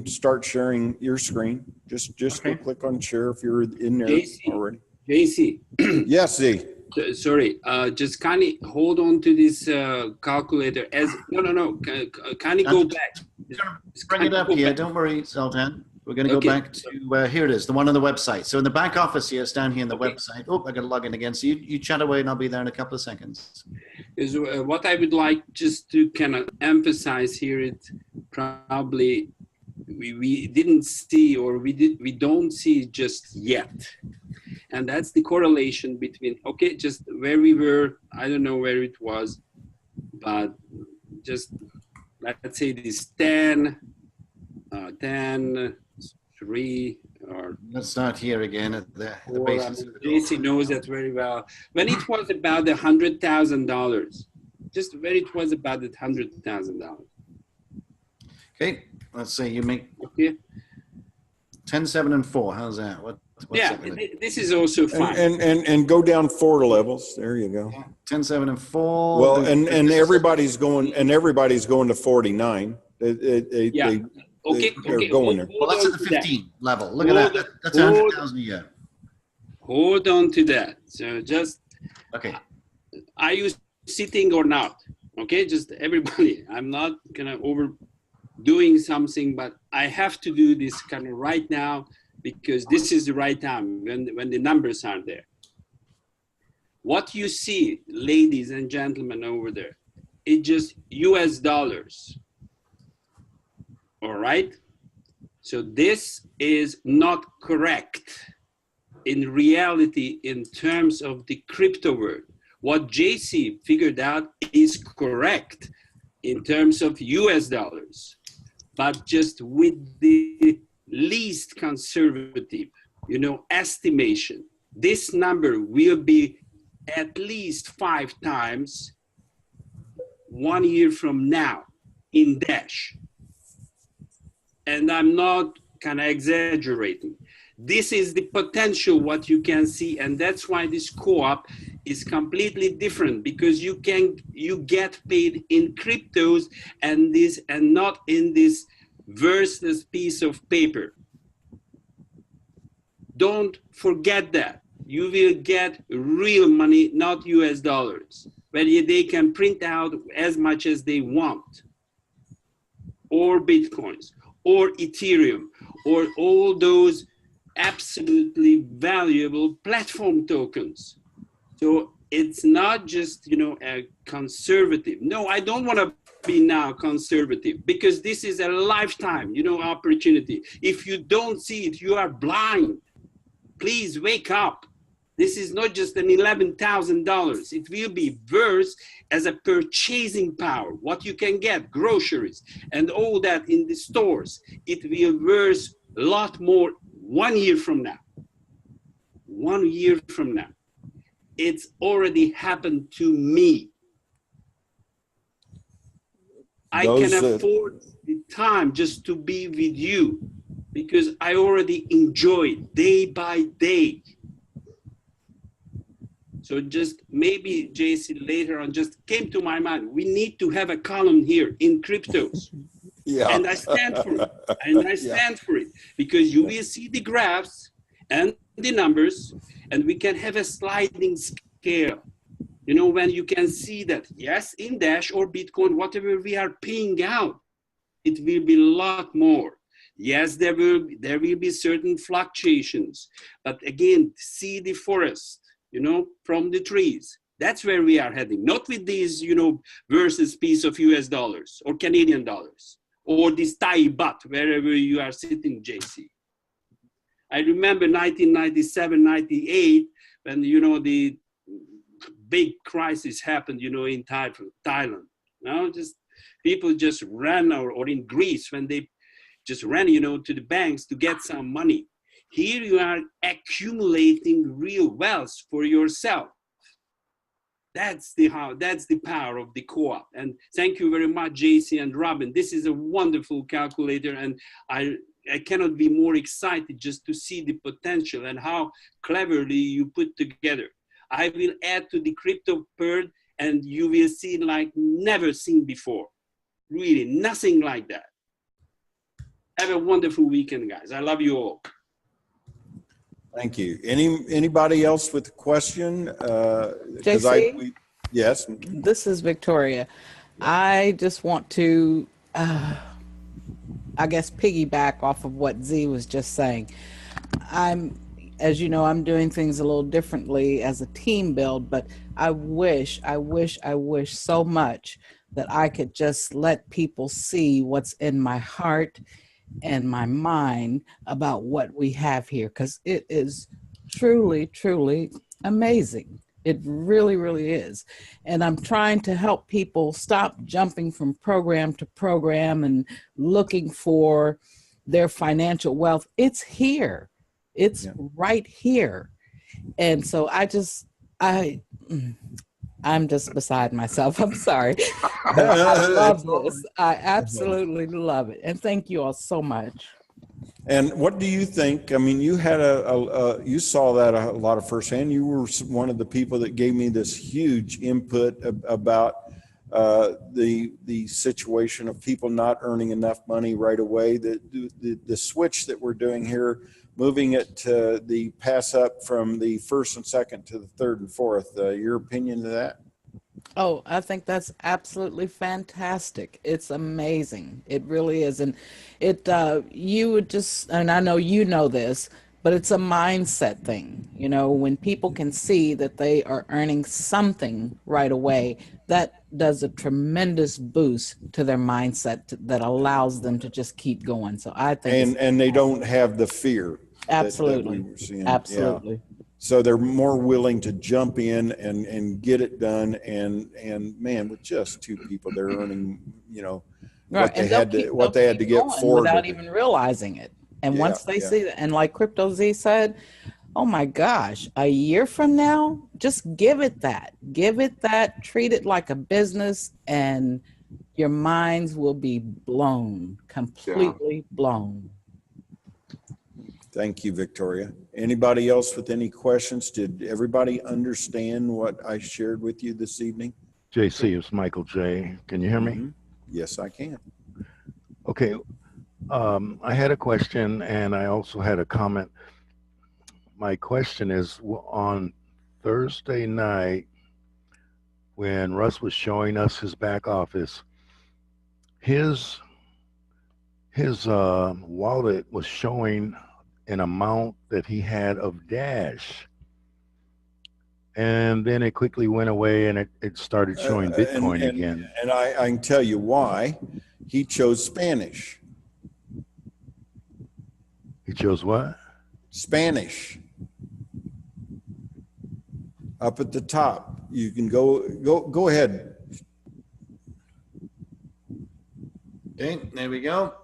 start sharing your screen. Just
okay.
go click on share if you're in there already.
JC.
Yes, Z.
Sorry, just kindly hold on to this calculator as no. Kindly go back.
Just bring it up here. Don't worry, Sultan. We're going to go back to here it is, the one on the website. So in the back office here, it's down here in the website. Oh, I got to log in again. So you chat away, and I'll be there in a couple of seconds.
Is what I would like just to kind of emphasize here. It probably we didn't see, or we don't see just yet. And that's the correlation between, okay, just where we were, I don't know where it was, but just let's say this 10, 3, or
let's start here again at the basis.
JC knows that very well. When it was about $100,000, just where it was about $100,000.
Okay, let's say you make
okay
10, 7, and 4. How's that? What's
yeah,
that
this is also fine.
And go down 4 levels. There you go.
10, 7, and 4.
Well, and everybody's going to 49. They're going there.
Well, that's at the 15 level. Look at that. That's 100,000 a year.
Hold on to that. So just
okay.
Are you sitting or not? Okay, just everybody. I'm not gonna overdoing something, but I have to do this kind of right now because this is the right time when the numbers are there. What you see, ladies and gentlemen over there, it's just US dollars. All right. So this is not correct in reality in terms of the crypto world. What JC figured out is correct in terms of US dollars, but just with the least conservative, estimation. This number will be at least 5 times 1 year from now in Dash. And I'm not kind of exaggerating. This is the potential what you can see, and that's why this co-op is completely different, because you get paid in cryptos and not in this worthless piece of paper. Don't forget that. You will get real money, not US dollars, where they can print out as much as they want, or Bitcoins, or Ethereum, or all those absolutely valuable platform tokens. So it's not just, a conservative. No, I don't want to be now conservative, because this is a lifetime, opportunity. If you don't see it, you are blind. Please wake up. This is not just an $11,000. It will be worth as a purchasing power, what you can get, groceries, and all that in the stores. It will be worth a lot more 1 year from now. 1 year from now. It's already happened to me. I can afford the time just to be with you, because I already enjoy it day by day. So just maybe, JC, later on just came to my mind, we need to have a column here in cryptos.
Yeah.
And I stand for it. And I stand for it, because you will see the graphs and the numbers, and we can have a sliding scale. When you can see that, yes, in Dash or Bitcoin, whatever we are paying out, it will be a lot more. Yes, there will be certain fluctuations, but again, see the forest, from the trees. That's where we are heading, not with these, versus piece of US dollars or Canadian dollars or this Thai baht, wherever you are sitting, JC. I remember 1997, 98, when, the big crisis happened, in Thailand. Just people just ran, or in Greece, when they just ran, to the banks to get some money. Here you are accumulating real wealth for yourself. That's the power of the co-op. And thank you very much, JC and Robin. This is a wonderful calculator, and I cannot be more excited just to see the potential and how cleverly you put together. I will add to the crypto bird, and you will see like never seen before. Really, nothing like that. Have a wonderful weekend, guys. I love you all.
Thank you. Anybody else with a question?
JC?
Yes.
This is Victoria. I just want to, I guess, piggyback off of what Z was just saying. As you know, I'm doing things a little differently as a team build, but I wish so much that I could just let people see what's in my heart and my mind about what we have here, because it is truly, truly amazing. It really, really is. And I'm trying to help people stop jumping from program to program and looking for their financial wealth. It's here. It's right here. And so I'm just beside myself. I'm sorry. I love this. I absolutely love it. And thank you all so much.
And what do you think? I mean, you had you saw that a lot of firsthand. You were one of the people that gave me this huge input about the situation of people not earning enough money right away. The switch that we're doing here, moving it to the pass up from the first and second to the third and fourth. Your opinion of that?
Oh, I think that's absolutely fantastic. It's amazing. It really is. And you would just, and I know you know this, but it's a mindset thing. You know, when people can see that they are earning something right away, that does a tremendous boost to their mindset that allows them to just keep going. So I think
and they don't have the fear
absolutely,
that we were seeing.
absolutely.
Yeah. So they're more willing to jump in and get it done. And man, with just two people, they're earning, you know,
Right.
what they had to get
going
for
without even realizing it. And
Yeah,
once they
yeah.
see that, and like Crypto Z said, oh my gosh, a year from now, just give it that, treat it like a business, and your minds will be blown, completely blown.
Thank you, Victoria. Anybody else with any questions? Did everybody understand what I shared with you this evening?
JC, it's Michael J. Can you hear me?
Mm-hmm. Yes, I can.
Okay. I had a question and I also had a comment. My question is, on Thursday night, when Russ was showing us his back office, his wallet was showing an amount that he had of Dash. And then it quickly went away and it started showing Bitcoin again.
And I can tell you why. He chose Spanish.
He chose what?
Spanish. Up at the top. You can go ahead.
Okay, there we go.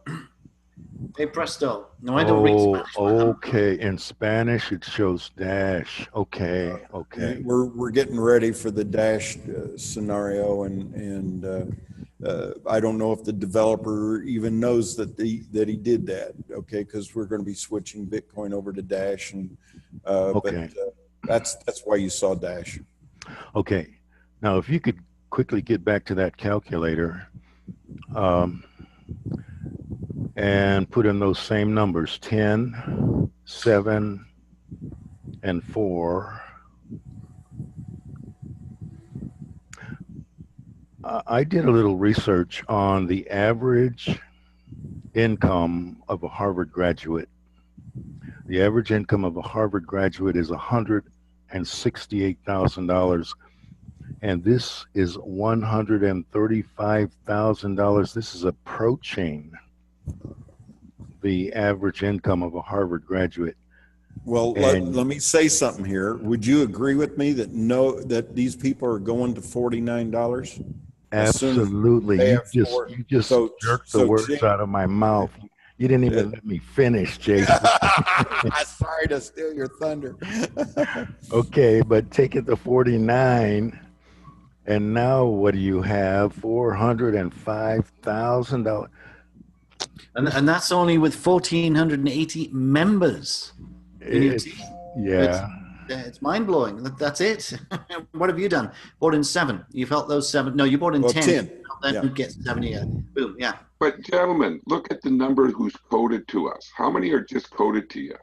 Hey, presto. No, I don't read Spanish.
Okay. In Spanish, it shows Dash. Okay.
We're getting ready for the Dash scenario, and I don't know if the developer even knows that he did that. Okay, because we're going to be switching Bitcoin over to Dash, and
okay.
But that's why you saw Dash.
Okay. Now, if you could quickly get back to that calculator. And put in those same numbers, 10, 7, and 4. I did a little research on the average income of a Harvard graduate. The average income of a Harvard graduate is $168,000. And this is $135,000. This is approaching the average income of a Harvard graduate.
Well, let me say something here. Would you agree with me that these people are going to $49?
Absolutely. You just jerked the words out of my mouth. You didn't even let me finish, Jason.
Sorry to steal your thunder.
Okay, but take it to 49. And now what do you have? $405,000.
And that's only with 1,480 members. It's mind-blowing. That's it. What have you done? Bought in 7. You felt those 7. No, you bought in 10. Then you get 70. Boom, yeah.
But gentlemen, look at the number who's coded to us. How many are just coded to you?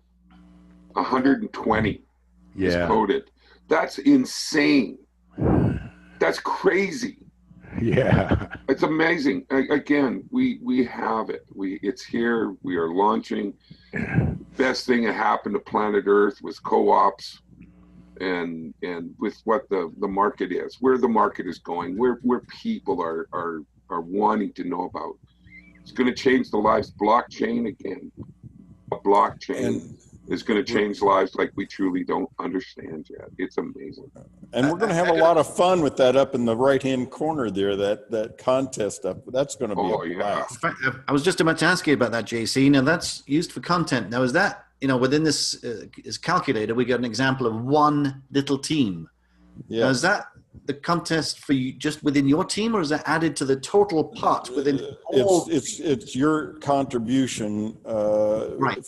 120 is coded. That's insane. That's crazy.
Yeah.
It's amazing. Again, we have it. It's here. We are launching. Best thing that happened to planet Earth was co-ops and with what the market is, where the market is going, where people are wanting to know about. It's going to change the lives. Blockchain again. A blockchain is going to change lives like we truly don't understand yet. It's amazing.
And we're going to have a lot of fun with that up in the right-hand corner there, that contest up. That's going to be a blast.
In fact, I was just about to ask you about that, JC. Now, that's used for content. Now, is that, within this calculator, we got an example of one little team. Yeah. Now, is that the contest for you just within your team, or is that added to the total pot within all?
It's your contribution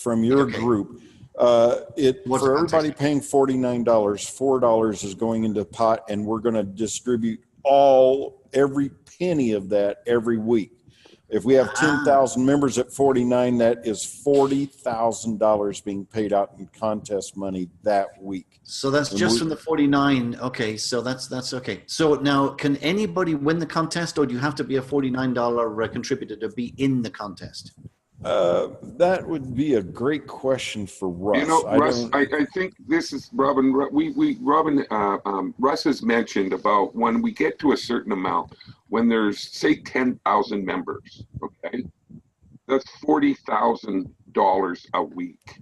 from your group. For everybody paying $49, $4 is going into the pot, and we're going to distribute every penny of that every week. If we have 10,000 members at 49, that is $40,000 being paid out in contest money that week.
So that's just from the 49. Okay, so that's okay. So now, can anybody win the contest, or do you have to be a $49 contributor to be in the contest?
That would be a great question for Russ.
You know, Russ, I think this is Robin. Russ has mentioned about when we get to a certain amount, when there's say 10,000 members, okay, that's $40,000 a week.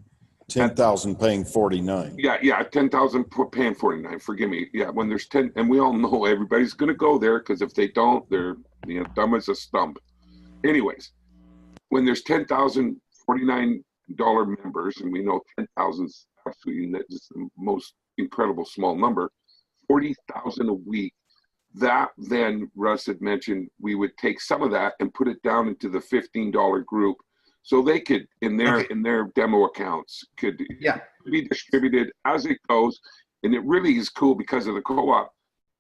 10,000 paying 49.
Yeah, 10,000 paying 49. Forgive me. Yeah, when there's 10, and we all know everybody's going to go there because if they don't, they're dumb as a stump. Anyways, when there's 10,000 $49 members, and we know 10,000 is absolutely just the most incredible small number, 40,000 a week. That then Russ had mentioned we would take some of that and put it down into the $15 group, so they could in their demo accounts could be distributed as it goes. And it really is cool because of the co-op.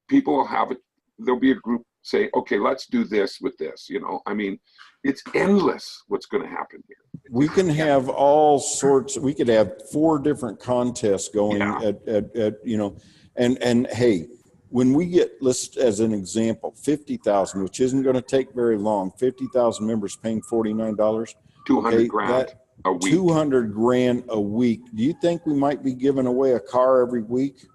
People will have it. There'll be a group say, okay, let's do this with this. I mean, it's endless what's going to happen here.
We can have all sorts. We could have 4 different contests going at and hey, when we get, let's as an example, 50,000, which isn't going to take very long, 50,000 members paying $49,
200 grand a week.
200 grand a week. Do you think we might be giving away a car every week?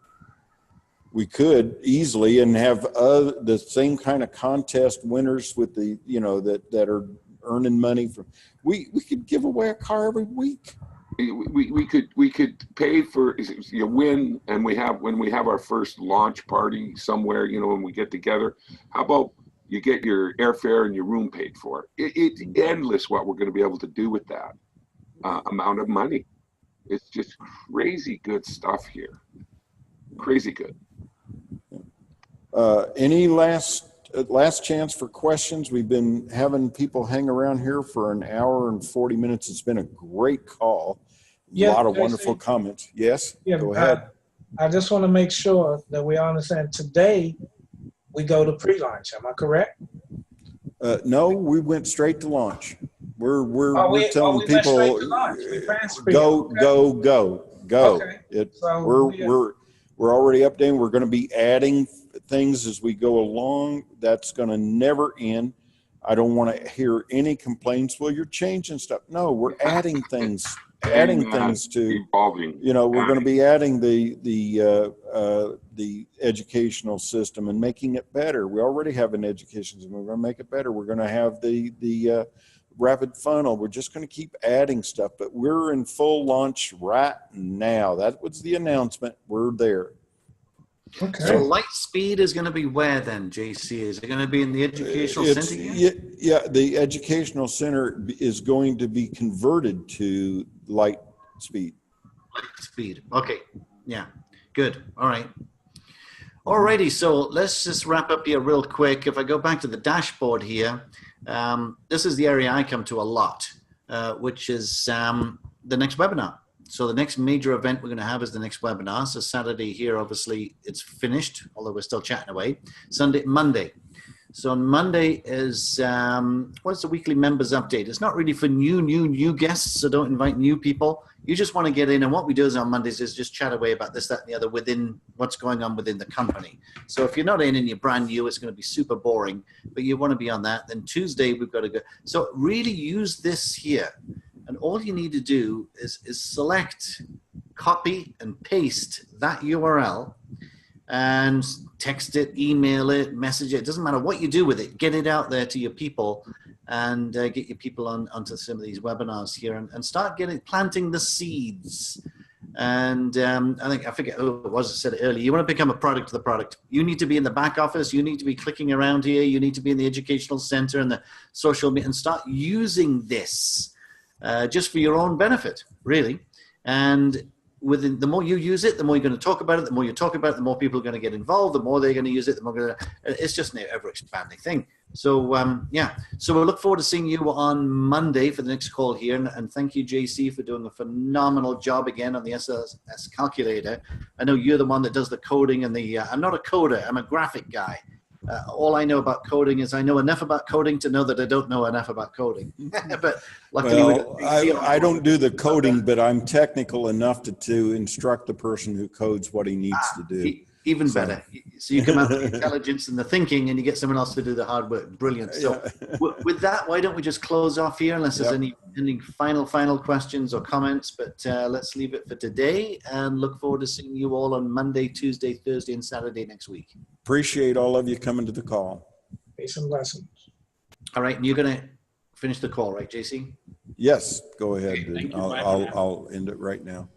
We could easily, and have the same kind of contest winners with the that are earning money from. We could give away a car every week.
We could pay for win, and when we have our first launch party somewhere, when we get together, how about you get your airfare and your room paid for? It's endless what we're going to be able to do with that amount of money. It's just crazy good stuff here. Crazy good.
Any last chance for questions? We've been having people hang around here for an hour and 40 minutes. It's been a great call. A lot of wonderful comments. Yes, go ahead.
I just want to make sure that we understand today we go to pre-launch. Am I correct?
No, we went straight to launch. We're telling
we
people
went straight to launch. We passed
go.
Okay.
We're already updating. We're going to be adding things as we go along. That's going to never end. I don't want to hear any complaints. Well, you're changing stuff. No, we're adding things. Adding things to
evolving.
We're going to be adding the educational system and making it better. We already have an education system. We're going to make it better. We're going to have the rapid funnel. We're just going to keep adding stuff, but we're in full launch right now. That was the announcement. We're there.
Okay. So Lightspeed is going to be where then, JC? Is it going to be in the educational center?
Yeah, the educational center is going to be converted to Lightspeed.
Lightspeed. Okay. Yeah. Good. All right. Alrighty. So let's just wrap up here real quick. If I go back to the dashboard here, this is the area I come to a lot, which is the next webinar. So the next major event we're going to have is the next webinar. So Saturday here, obviously it's finished, although we're still chatting away. Monday. So on Monday is, what's the weekly members update? It's not really for new guests, so don't invite new people. You just want to get in, and what we do is on Mondays is just chat away about this, that, and the other within what's going on within the company. So if you're not in and you're brand new, it's going to be super boring, but you want to be on that. Then Tuesday, we've got to go. So really use this here. And all you need to do is select, copy, and paste that URL and text it, email it, message it. It doesn't matter what you do with it. Get it out there to your people and get your people onto some of these webinars here and start planting the seeds. And I forget who it was that said it earlier. You want to become a product of the product. You need to be in the back office. You need to be clicking around here. You need to be in the educational center and the social media and start using this. Just for your own benefit, really. And the more you use it, the more you're going to talk about it. The more you talk about it, the more people are going to get involved. The more they're going to use it, the more it's just an ever-expanding thing. So, So we'll look forward to seeing you on Monday for the next call here. And thank you, JC, for doing a phenomenal job again on the SLS calculator. I know you're the one that does the coding and I'm not a coder. I'm a graphic guy. All I know about coding is I know enough about coding to know that I don't know enough about coding. But luckily,
I don't do the coding, but I'm technical enough to instruct the person who codes what he needs to do.
Even
So-
better. So you come out with the intelligence and the thinking, and you get someone else to do the hard work. Brilliant. So
Yeah.
with that, why don't we just close off here, unless there's
Yep.
any final questions or comments? But let's leave it for today, and look forward to seeing you all on Monday, Tuesday, Thursday, and Saturday next week.
Appreciate all of you coming to the call.
Peace and blessings.
All right, and you're going to finish the call, right, JC?
Yes, go ahead.
Okay, thank you.
I'll end it right now.